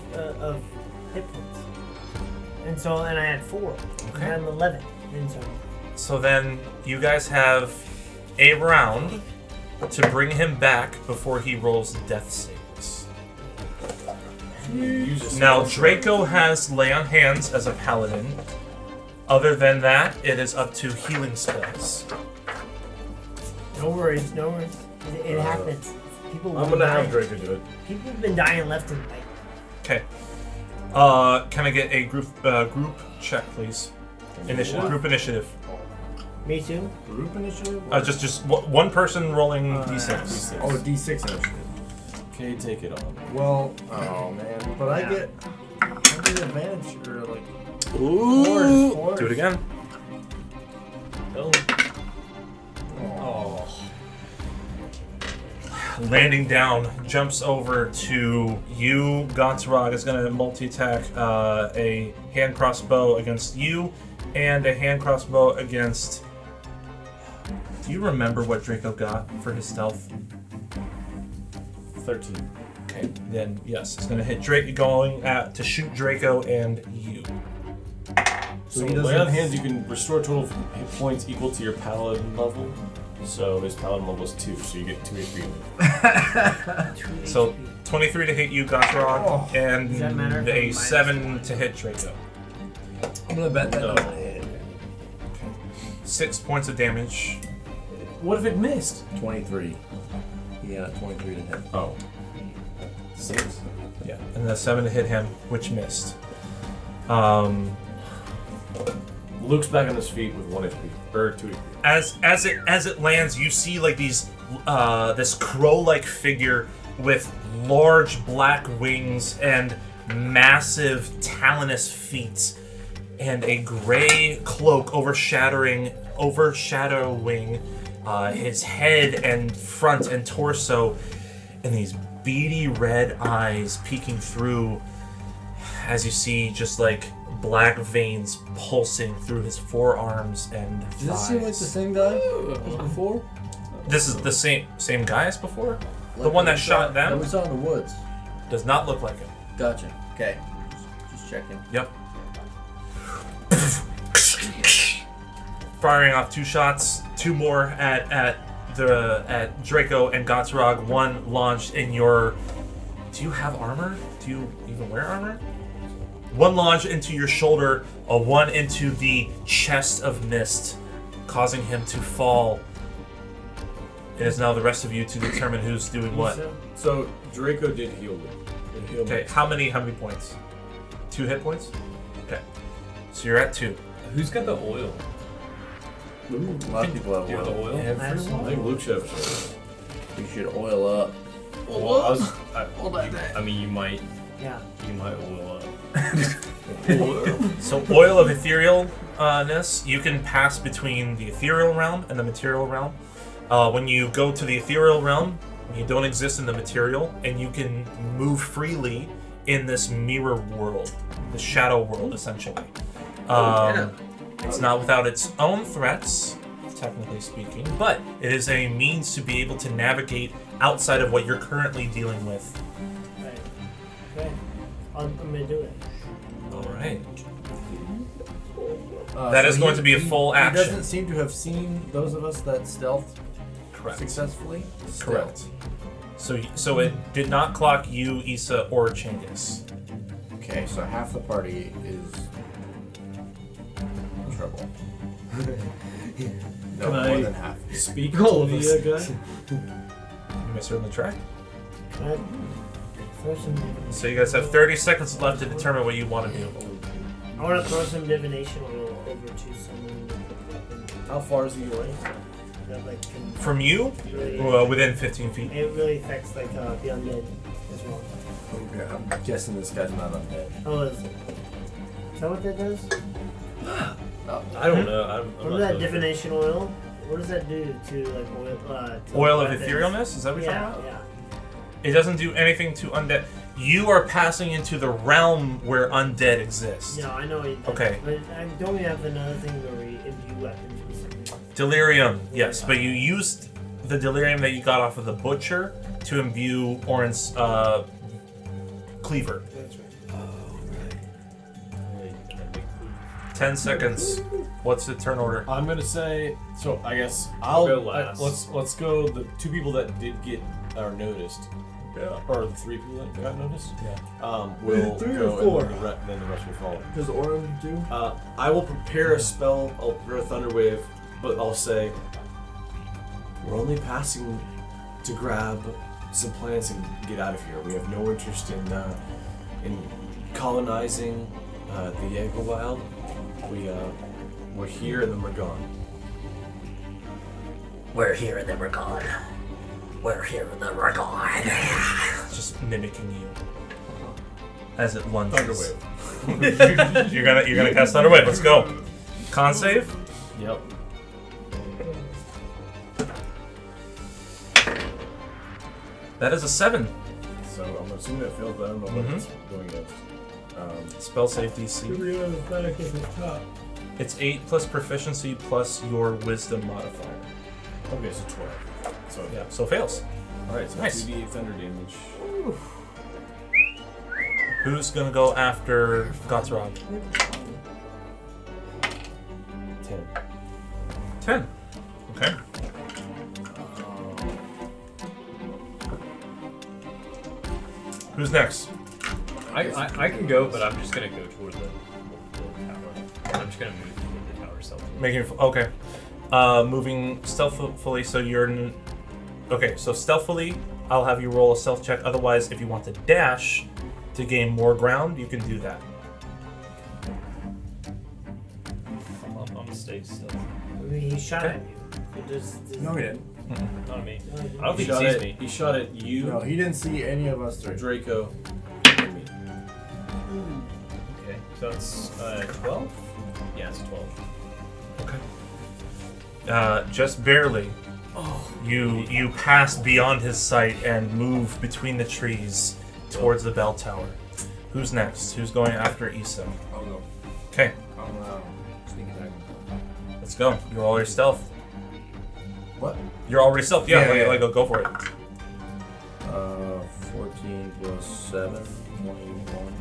hit points, and I had 4. Okay. And I'm 11, and So then you guys have a round to bring him back before he rolls death saves. Now Draco has Lay on Hands as a paladin. Other than that, it is up to healing spells. no worries. It happens. People. I'm gonna have Draco do it. People have been dying left and right. Okay. Can I get a group check, please? Initiative. Group initiative. Me too. Group initiative? Just one person rolling d6. Oh, D6 initiative. Okay, take it on. Well, oh man, but I get advantage or like. Four. Do it again. Oh. Landing down, jumps over to you. Ghat'Rahg is going to multi-attack a hand crossbow against you and a hand crossbow against... Do you remember what Draco got for his stealth? 13. Okay, then yes, it's going to hit Draco, going to shoot Draco and you. So he Lay on doesn't- Hands, you can restore total hit points equal to your paladin level. So his paladin level is 2, so you get 2 HP. So 23 to hit you, Ghat'Rahg, Does that matter and if I'm a minus 7 to hit Draco. I'm gonna bet that No. doesn't hit. 6 points of damage. What if it missed? 23. Yeah, 23 to hit. Oh. 6? Yeah, and the 7 to hit him, which missed. Luke's back on his feet with 1 HP or 2 HP. As it lands, you see like these this crow-like figure with large black wings and massive talonous feet, and a gray cloak overshadowing his head and front and torso, and these beady red eyes peeking through as you see just like black veins pulsing through his forearms and thighs. Does this seem like the same guy as before? This is the same guy as before? The one that shot them? That we saw in the woods. Does not look like him. Gotcha. Okay. Just checking. Yep. Firing off 2 shots, 2 more at Draco and Ghat'Rahg. 1 launched in your. Do you have armor? Do you even wear armor? 1 launch into your shoulder, a 1 into the chest of mist, causing him to fall. It is now the rest of you to determine who's doing what. So Draco did heal me. Okay, how many points? 2 hit points? Okay. So you're at 2. Who's got the oil? Ooh, a lot of people have Do you have the oil. oil? I think Luke should have. You should oil up. Well, Hold on. I mean, you might Yeah. oil up. So oil of etherealness, you can pass between the ethereal realm and the material realm. When you go to the ethereal realm, you don't exist in the material, and you can move freely in this mirror world, the shadow world, essentially. It's not without its own threats, technically speaking, but it is a means to be able to navigate outside of what you're currently dealing with. Right. Okay. I'm gonna do it. All right. That is going to be a full action. He doesn't seem to have seen those of us that stealthed Correct. successfully. Correct. So it did not clock you, Issa, or Chinggis. Okay, so half the party is in trouble. No, Can more I than half. Speak All to of the us. guy. You guys are on the track. Throw some. So you guys have 30 seconds left to determine what you want to do. I want to throw some divination oil over to someone with a weapon How far is he away? that like can From you, really. within 15 feet. It really affects like the undead as well. Okay, I'm guessing this guy's not undead. Oh, is that what that does? I don't know. I'm What not is that sure. divination oil? What does that do to like oil? To Oil of weapons? etherealness? Is that what you're Yeah, talking about? yeah. It doesn't do anything to undead. You are passing into the realm where undead exists. No, I know it does. Okay. But don't we have another thing where we imbue weapons with something? Delirium, yes, but you used the delirium that you got off of the butcher to imbue Orin's cleaver. That's right. 10 seconds. What's the turn order? I'm gonna say. So I guess I'll go last. let's go. The 2 people that did get or noticed. Yeah. Or the 3 people that got noticed. Yeah. Will 3 or go 4? and then the rest will follow. Does Orin do? I will prepare a spell. I'll prepare a thunder wave, but I'll say we're only passing to grab some plants and get out of here. We have no interest in colonizing the Jägerweiler. We're here and then we're gone. We're here and then we're gone. We're here and then we're gone. Just mimicking you as it lunges. Thunder wave. you're gonna cast Thunder Wave. Let's go. Con save. Yep. That is a 7. So I'm assuming that failed, but I don't know what it's going against. Spell save DC. It's 8 plus proficiency plus your wisdom modifier. Okay, so 12. So Yeah, so fails. All right, so Nice. 2d8 thunder damage. Who's gonna go after Ghat'Rahg? 10. 10. Okay. Who's next? I can go, but I'm just gonna go toward the tower. I'm just gonna move toward the tower self. Okay. Moving stealthily, so you're. Okay, so stealthily, I'll have you roll a stealth check. Otherwise, if you want to dash to gain more ground, you can do that. is still. I mean, he shot Okay. at you. No, he didn't. Not at me. No, he I don't think he sees me. He shot at you, No, he didn't see any of us three. Draco, and me. Okay, so it's 12? Yeah, it's 12. Okay. Just barely. You pass beyond his sight and move between the trees towards the bell tower. Who's next? Who's going after Issa? I'll go. Okay, I'm sneak attack. let's go. You're already stealth. What? You're already stealth. Yeah, Yeah, like, yeah. go for it. 14 plus 7, 21.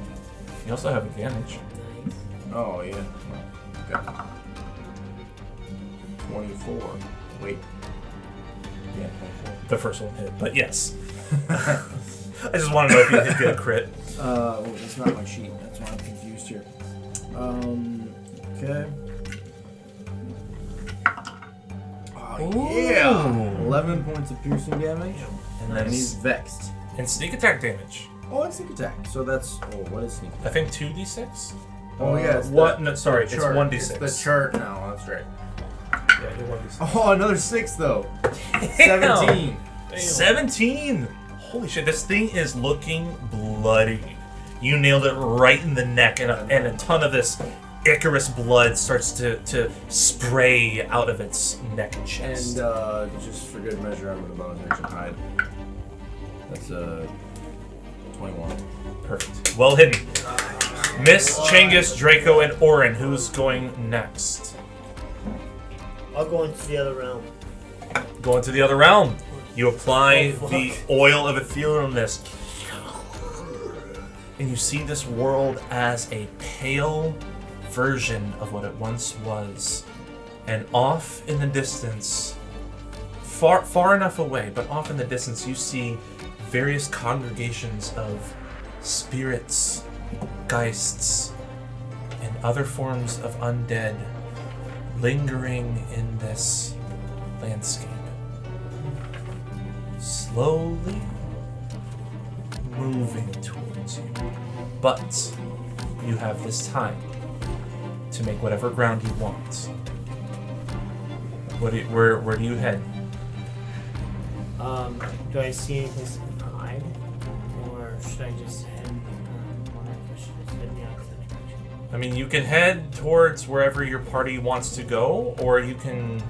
You also have advantage. Oh, yeah. Okay. 24. Wait. Yeah, 24. The first one hit, but yes. I just want to know if you did get a crit. Well, that's not my sheet. That's why I'm confused here. Okay. Oh, yeah! 11 points of piercing damage. And then he's vexed. and sneak attack damage. Oh, and sneak attack. So that's. Oh, what is sneak attack? I think 2d6. Oh, yeah. It's What? the No, sorry, it's chart. 1d6. It's the chart now. That's right. Yeah, you're 1d6. Oh, another 6, though. 17. 17. Holy shit! This thing is looking bloody. You nailed it right in the neck, and a ton of this Icarus blood starts to spray out of its neck and chest. And just for good measure, I'm going to bonus action hide. That's 21. Perfect. Well hidden. Miss, Changus, Draco, and Orin. Who's going next? I'll go into the other realm. Go into the other realm. You apply Oh, fuck. the oil of ethereal mist, and you see this world as a pale version of what it once was. And off in the distance, far enough away, but off in the distance, you see various congregations of spirits, geists, and other forms of undead lingering in this landscape. Slowly moving towards you. But you have this time to make whatever ground you want. Where do you head? Do I see any place to hide? Or should I just head, I should just head in the opposite direction? I mean, you can head towards wherever your party wants to go, or you can...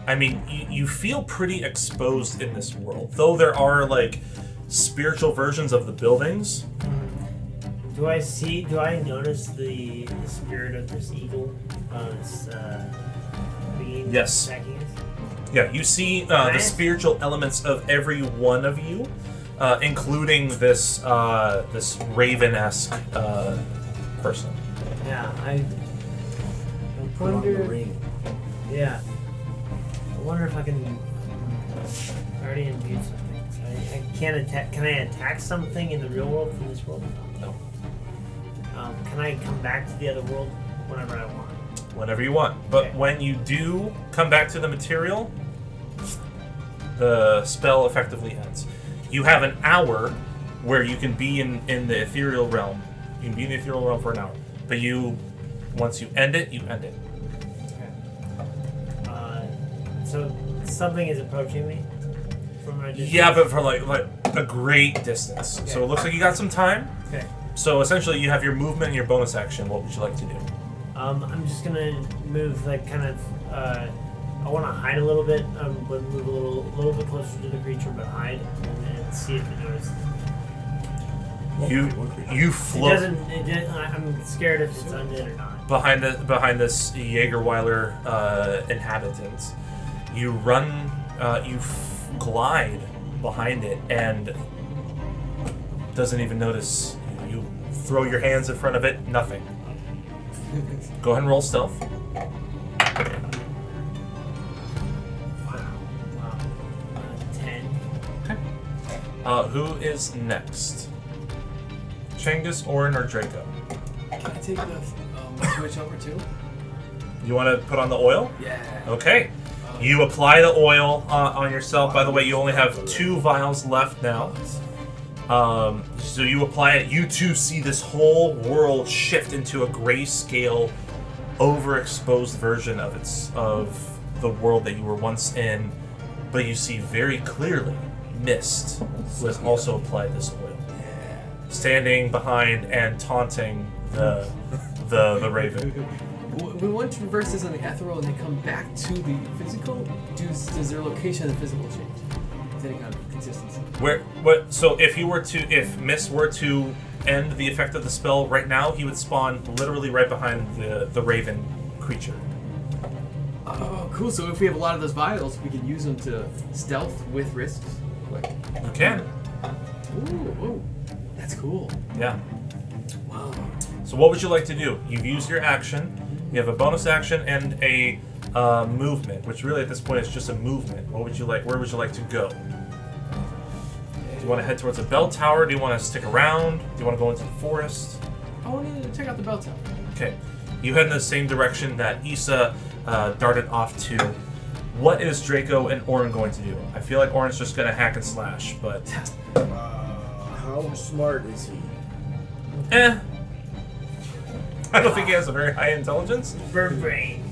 I mean, you feel pretty exposed in this world. Though there are, like, spiritual versions of the buildings. Do I notice the spirit of this eagle? This being Yes. attacking us? Yeah, you see the spiritual elements of every one of you, including this this raven-esque person. Yeah, I wonder. Yeah. I wonder if I can. I already imbued something. So I can't attack. Can I attack something in the real world from this world? No. Can I come back to the other world whenever I want? Whenever you want. But Okay. when you do come back to the material, the spell effectively ends. You have an hour where you can be in the ethereal realm. You can be in the ethereal realm for an hour. But once you end it, you end it. So something is approaching me from my distance? Yeah, but for like a great distance. So it looks like you got some time. Okay. So essentially you have your movement and your bonus action. What would you like to do? I'm just gonna move like kind of. I want to hide a little bit, but move a little bit closer to the creature, but hide and then see if it notices. You float. I'm scared if it's undead or not. behind this Jägerweiler inhabitant. You run, glide behind it, and doesn't even notice. You throw your hands in front of it, nothing. Go ahead and roll stealth. Wow. 10. Okay. Who is next? Changus, Orin, or Draco? Can I take the switch over too? You want to put on the oil? Yeah. Okay. You apply the oil on yourself. By the way, you only have 2 vials left now. So you apply it. You too see this whole world shift into a grayscale overexposed version of the world that you were once in, but you see very clearly mist was also applied this oil. Standing behind and taunting the raven. When one traverses on the ethereal and they come back to the physical, does their location of the physical change? With any kind of consistency? So if mist were to end the effect of the spell right now, he would spawn literally right behind the raven creature. Oh, cool. So if we have a lot of those vials, we can use them to stealth with risks. Like, You can. ooh, that's cool. Yeah. Wow. So what would you like to do? You've used your action. You have a bonus action and a movement, which really at this point is just a movement. What would you like? Where would you like to go? Do you want to head towards a bell tower? Do you want to stick around? Do you want to go into the forest? I want to check out the bell tower. Okay. You head in the same direction that Issa darted off to. What is Draco and Orin going to do? I feel like Orin's just going to hack and slash, but... How smart is he? I don't think he has a very high intelligence. Bird brain.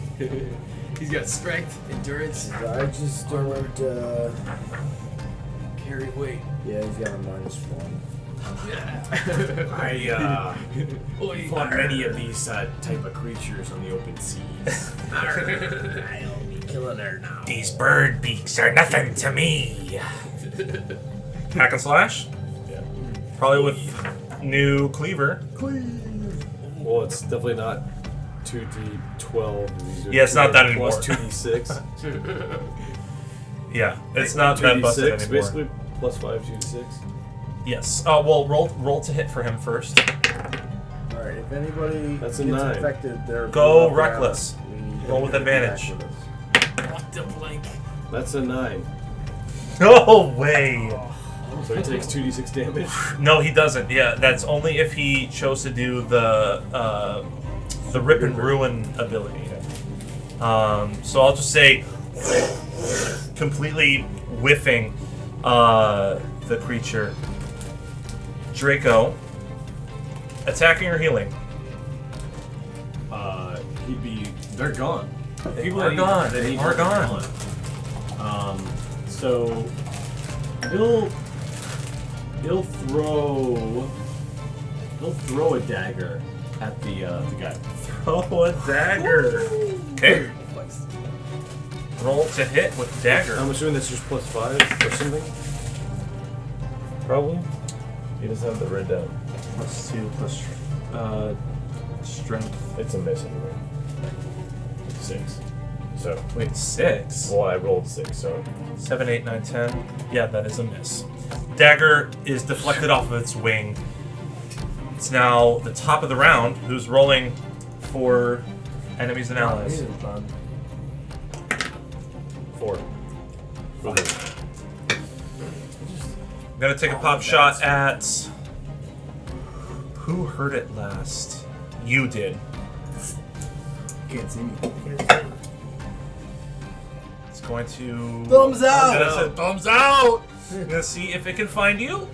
He's got strength, endurance, I just don't. carry weight. Yeah, he's got a -1. Yeah. I fought many of these type of creatures on the open seas. I'll be killing her now. These bird beaks are nothing to me. Hack and slash? Yeah. Probably with new cleaver. Well, it's definitely not 2d12. These are Yeah, it's not that anymore. Plus 2d6. Yeah, it's not that busted 2d6, anymore. basically plus 5, 2d6. Yes. Well, roll to hit for him first. Alright, if anybody That's a gets 9. infected, they're Go up reckless. around. Roll with advantage. What the blink? That's a 9. No way. So he takes 2d6 damage. No, he doesn't. Yeah, that's only if he chose to do the rip and ruin ability. So I'll just say, completely whiffing the creature. Draco, attacking or healing? He'd be. They're gone. They are gone. They are gone. So he'll throw a dagger at the guy. Throw a dagger. Okay. Roll to hit with dagger. I'm assuming that's just plus 5 or something. Probably. He doesn't have the red down. Plus 2 plus strength. It's a miss anyway. 6. So Wait, 6? well, I rolled 6. So 7, 8, 9, 10. Yeah, that is a miss. Dagger is deflected off of its wing. It's now the top of the round. Who's rolling for enemies and allies? 4. I'm gonna take a pop shot at... Who heard it last? You did. Can't see me. It's going to... Thumbs out! I'm gonna say thumbs out! I'm gonna see if it can find you.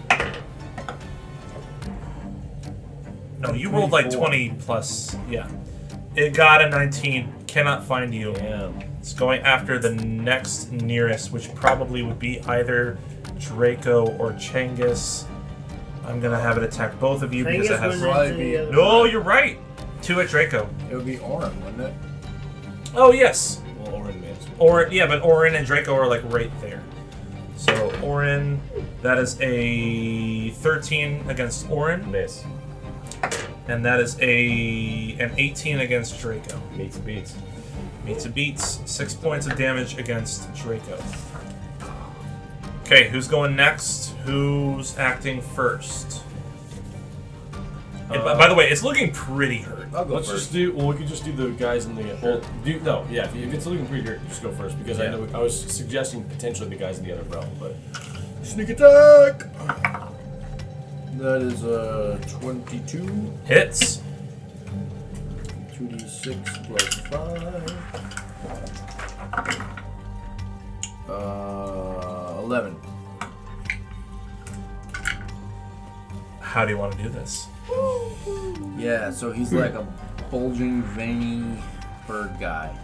No, you rolled like 20 plus. Yeah. It got a 19. Cannot find you. Damn. It's going after the next nearest, which probably would be either Draco or Changus. I'm gonna have it attack both of you because it has. No, you're right. 2 at Draco. It would be Orin, wouldn't it? Oh yes. Well, Orin missed. Orin, yeah, but Orin and Draco are like right there. So Orin, that is a 13 against Orin, Miss. and that is an 18 against Draco. Meets and beats. Meets and beats. 6 points of damage against Draco. Okay, who's going next? Who's acting first? And by the way, it's looking pretty hurt. I'll go Let's first. just do. Well, we could just do the guys in the. Well, no, yeah. If it's looking pretty hurt, just go first because I know I was suggesting potentially the guys in the other realm, but Sneak attack! That is 22. Hits. 2d6 plus 5. 11. How do you want to do this? Yeah, so he's like a bulging, veiny bird guy.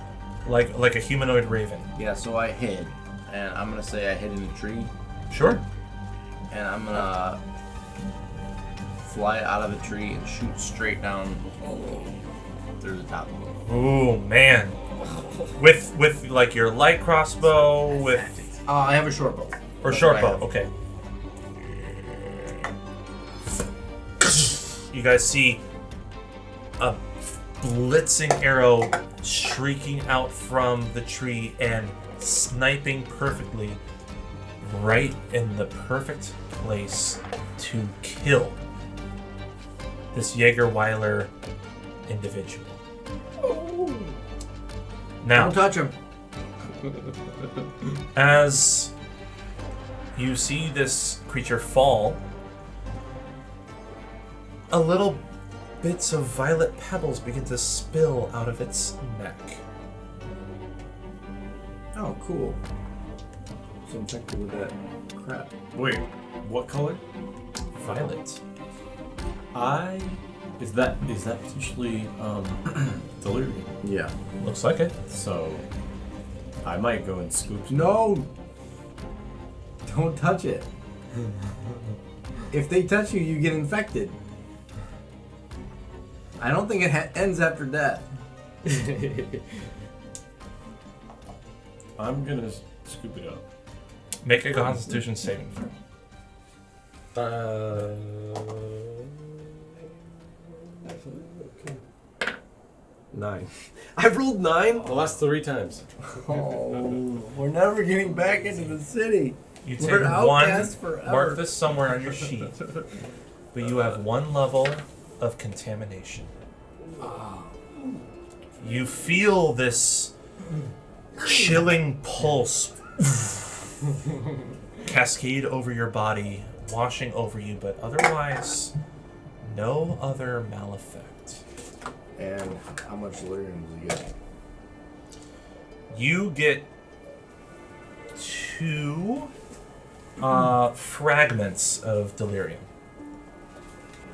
Like a humanoid raven. Yeah, so I hid. And I'm gonna say I hid in a tree. Sure. And I'm gonna fly out of the tree and shoot straight down through the top of it. Ooh, man. With like your light crossbow, with I have a short bow. or That's short what I bow. have. Okay. You guys see a blitzing arrow shrieking out from the tree and sniping perfectly right in the perfect place to kill this Jägerweiler individual. Now, Don't touch him. as you see this creature fall, a little bits of violet pebbles begin to spill out of its neck. Oh, cool. So infected with that crap. Wait, what color? Violet. Is that potentially delirium? Yeah. Looks like it. So I might go and scoop. No! Don't touch it. If they touch you, you get infected. I don't think it ends after death. I'm gonna scoop it up. Make a Constitution saving throw. 9. I've rolled 9 the last 3 times. Oh, we're never getting back into the city. You We're take one. outcasts forever. Mark this somewhere on your sheet. But you have one level of contamination. You feel this chilling pulse cascade over your body, washing over you, but otherwise, no other maleffect. And how much delirium does he get? You get 2 fragments of delirium.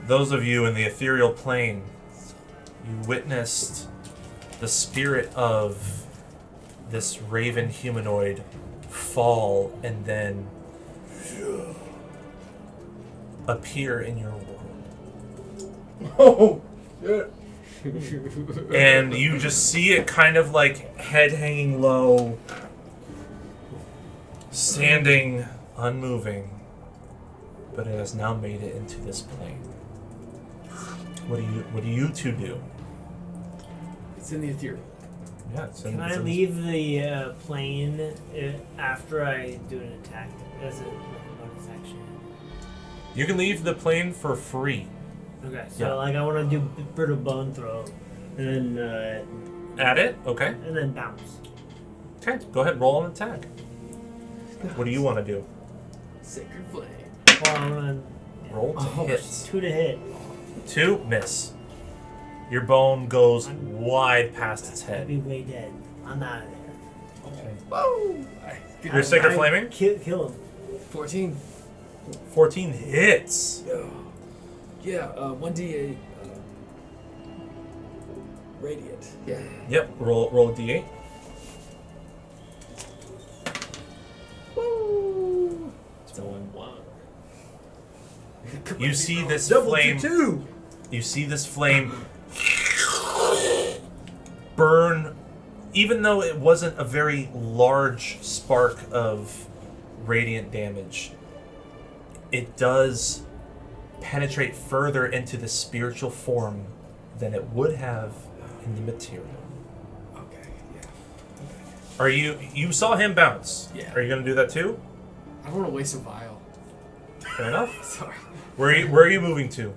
Those of you in the ethereal plane, you witnessed the spirit of this raven humanoid fall and then appear in your world. Oh, shit. And you just see it kind of like head hanging low, standing unmoving, but it has now made it into this plane. What do you two do? It's in the Ethereal. Yeah, it's Can I leave the plane after I do an attack? As a bonus action. You can leave the plane for free. Okay, so Yeah. like I want to do brittle bone throw, and then At it? Okay. and then bounce. Okay, go ahead, roll an attack. What do you want to do? Sacred flame. Well, I'm gonna Roll to hit. 2 to hit. 2, miss. Your bone goes wide past its I'd head. be way dead. I'm out of there. Whoa! Your sacred flaming? Kill him. 14. 14 hits. Yeah, 1d8 radiant. Yeah. Yep, roll a d8. It's rolling 1. You see this Double flame. to 2. You see this flame burn, even though it wasn't a very large spark of radiant damage. It does penetrate further into the spiritual form than it would have in the material. Okay, yeah. Are you saw him bounce? Yeah. Are you gonna do that too? I don't want to waste a vial. Fair enough. Sorry. Where are you moving to?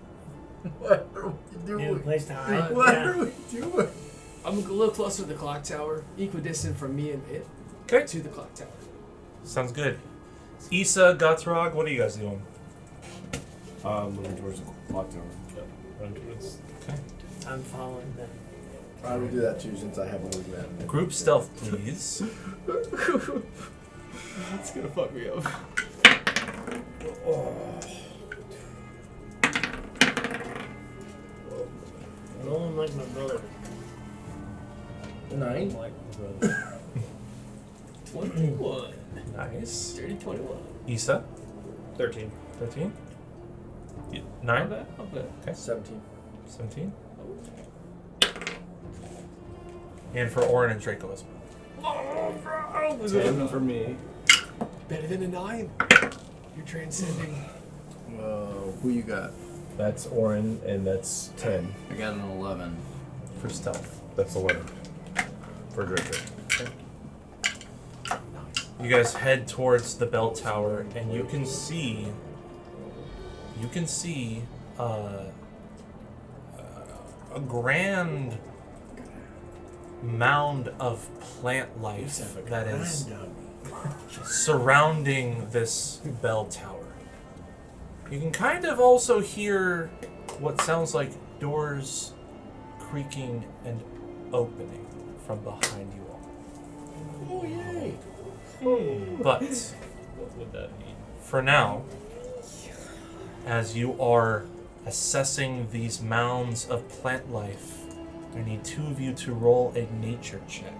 What are we New doing? place to hide. What Yeah. are we doing? I'm a little closer to the clock tower, equidistant from me and it Okay. to the clock tower. Sounds good. Issa, Ghat'Rahg, what are you guys doing? Moving towards the clock tower. Run towards. Okay. I'm following them. I will do that too since I have a movement. Group stealth, please. That's gonna fuck me up. Rolling like my brother. 9. Like my brother. 21. Nice. Dirty 21. Issa, 13. 13. Not 9. bad. Not bad. Okay. 17. 17. And for Orin and Draco as well. 10 for me. Better than a 9. You're transcending. Who you got? That's Orin, and that's 10. I got an 11. For stealth. That's 11. For Draco. You guys head towards the bell tower, and you can see a grand mound of plant life that is surrounding this bell tower. You can kind of also hear what sounds like doors creaking and opening from behind you all. Oh, yay! But What would that mean? for now, as you are assessing these mounds of plant life, I need two of you to roll a nature check,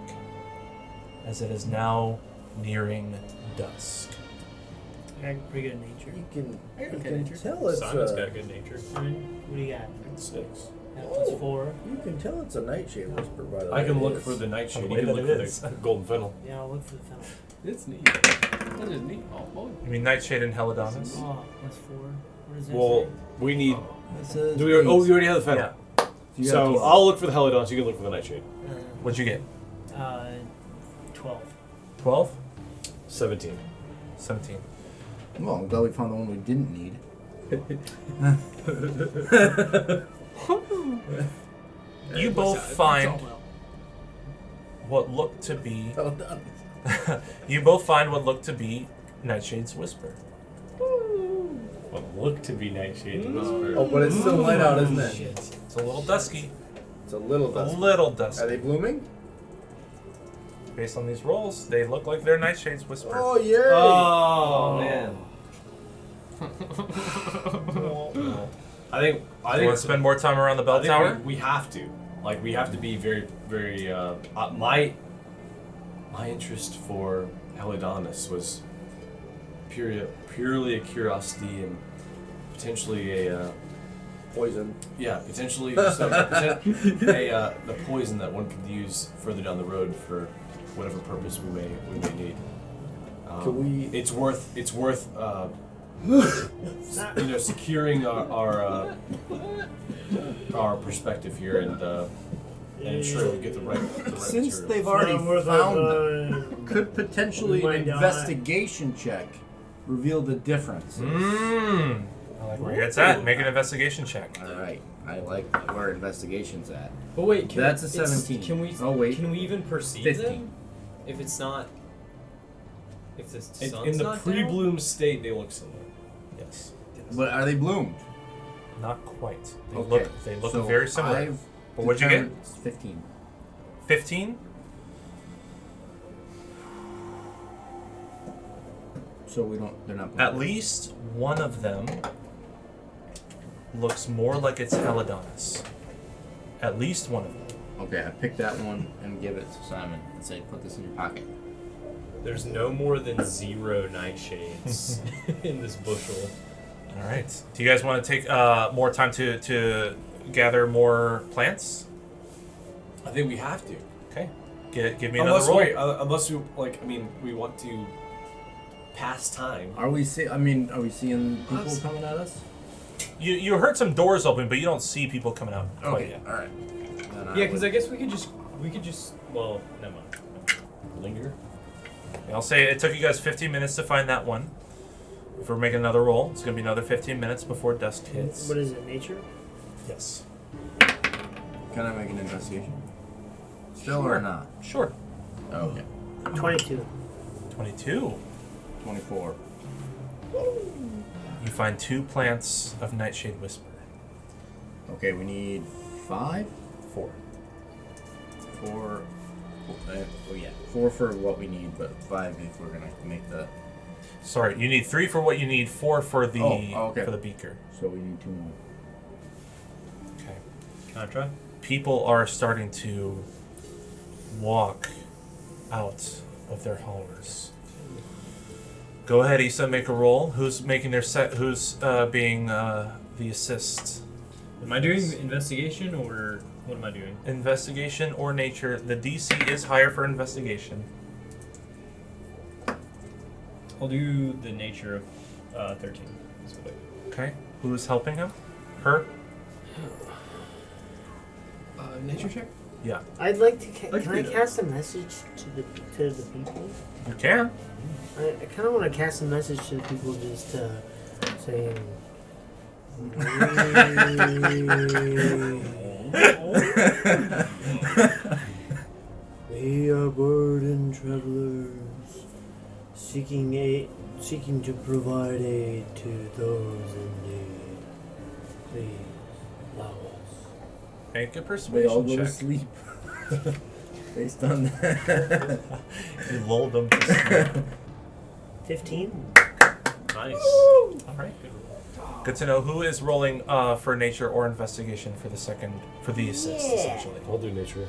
as it is now nearing dusk. I got pretty good nature. You can nature. tell it's Simon's got good nature. Simon, what do you got? 6. That plus 4. You can tell it's a nightshade whisper by the way. I can look It's- for the nightshade. The You way can that look it for is. the golden fennel. Yeah, I'll look for the fennel. It's neat. That is neat. Oh, boy. You mean Nightshade and Helidonis? Oh, plus 4. What does that Well, say? we need. It says Do we? Oh, eight. we already have the fennel. Yeah. You got So these- I'll look for the Helidons. You can look for the nightshade. What'd you get? 12. 12? 17. 17. Well, I'm glad we found the one we didn't need. You both find what looked to be Well done. you both find what looked to be Nightshade's whisper. What looked to be nightshade whisper. Oh, but it's still light out, isn't it? It's a little dusky. It's a little A dusty. little dusky. Are they blooming? Based on these rolls, they look like they're Nightshade's whisper. Oh, yay! Oh man. I think You want to spend more time around the I bell think tower? we have to. Like we have to be very, very. My interest for Helidonis was purely a curiosity and potentially a Poison. potentially just the poison that one could use further down the road for whatever purpose we may need. Can we- It's worth securing our perspective here and ensure we get the right Since material. they've already Not worth found it, them, could potentially we an might die. investigation check reveal the difference? Mmm. I like where it's at. Make an investigation check. All right, I like where investigation's at. But wait, can That's a it's- 17. Can we? Oh, wait. Can we even perceive 15. them? If it's not, if the sun's In the not pre-bloom state, they look similar. Yes. But are they bloomed? Not quite. They Okay, look so very similar. I've But what'd you get? determined it's 15. 15? So they're not bloomed. At least one of them looks more like it's Helidonis. At least one of them. Okay, I pick that one and give it to Simon and say, put this in your pocket. There's no more than 0 nightshades in this bushel. All right. Do you guys want to take more time to gather more plants? I think we have to. Okay. Give me another roll. Unless we want to pass time. Are we seeing people coming at us? You heard some doors open, but you don't see people coming out quite Okay, yet. all right. Yeah, because I guess we could just. Well, never mind. Linger. I'll say it took you guys 15 minutes to find that one. If we're making another roll, it's going to be another 15 minutes before dusk hits. What is it, nature? Yes. Can I make an investigation? Still or not? Sure. Okay. 22. 22. 24. You find 2 plants of Nightshade Whisper. Okay, we need 5? 4. 4. Oh yeah, 4 for what we need, but 5 if we're gonna make the. Sorry, you need 3 for what you need, 4 for the okay. for the beaker. So we need 2 more. Okay. Can I try? People are starting to walk out of their homes. Go ahead, Issa, make a roll. Who's making their set? Who's being the assist? Am I doing investigation or what am I doing? Investigation or nature. The DC is higher for investigation. I'll do the nature of 13. That's what I do. Okay. Who is helping him? Her? Nature check? Yeah. I'd like to. Can I cast a message to the people? You can. I kind of want to cast a message to the people, just saying. We are burdened travelers, seeking to provide aid to those in need. Please allow us. Make a We persuasion all go to check. sleep. Based on that. You lulled them to sleep. 15. Nice. All right. Good to know. Who is rolling for nature or investigation for the assist, essentially? I'll do nature.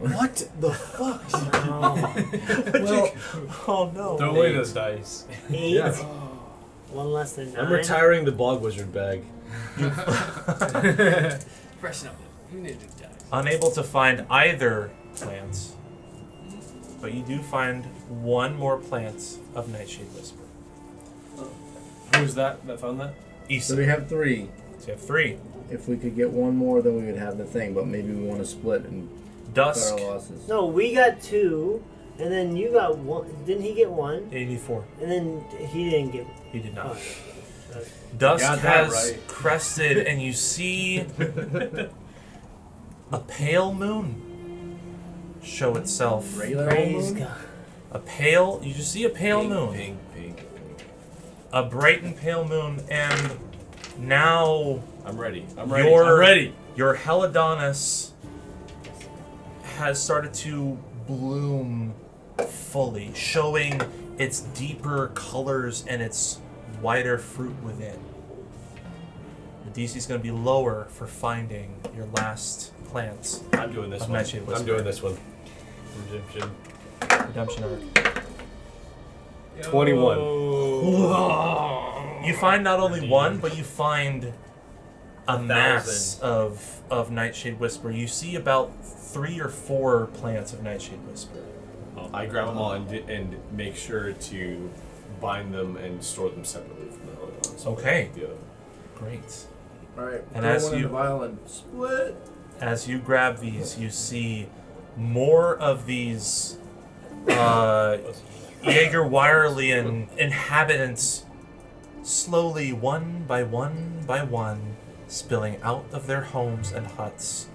What the fuck? Well, oh no. Throw away those dice. 8. Yeah. One less than 9. I'm retiring the bog wizard bag. Freshen up. You need to die. Unable to find either plant, but you do find one more plant of Nightshade Whisper. Who was that found that? Issa. So we have 3. So you have 3. If we could get one more, then we would have the thing. But maybe we want to split and Dusk. cut our losses. No, we got 2, and then you got 1. Didn't he get 1? 84. And then he didn't get. He did not. Oh. Dusk Got that has right. crested, and you see a pale moon show itself. Regular Praise moon? God. You just see a pale moon. Pink. A bright and pale moon, and now I'm ready. your Helidonis has started to bloom fully, showing its deeper colors and its wider fruit within. The DC is going to be lower for finding your last plants. I'm doing this Of one. Nightshade Whisper. I'm doing this one. Redemption arc. 21. You find not only one, but you find a mass of Nightshade Whisper. You see about 3 or 4 plants of Nightshade Whisper. I grab them all and make sure to bind them and store them separately from the other ones. Okay. The other. Great. Alright, And throw as one in you- the vial and split. As you grab these, you see more of these Jägerweiler inhabitants slowly, one by one, spilling out of their homes and huts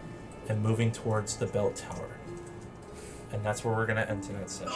and moving towards the bell tower. And that's where we're going to end tonight's session.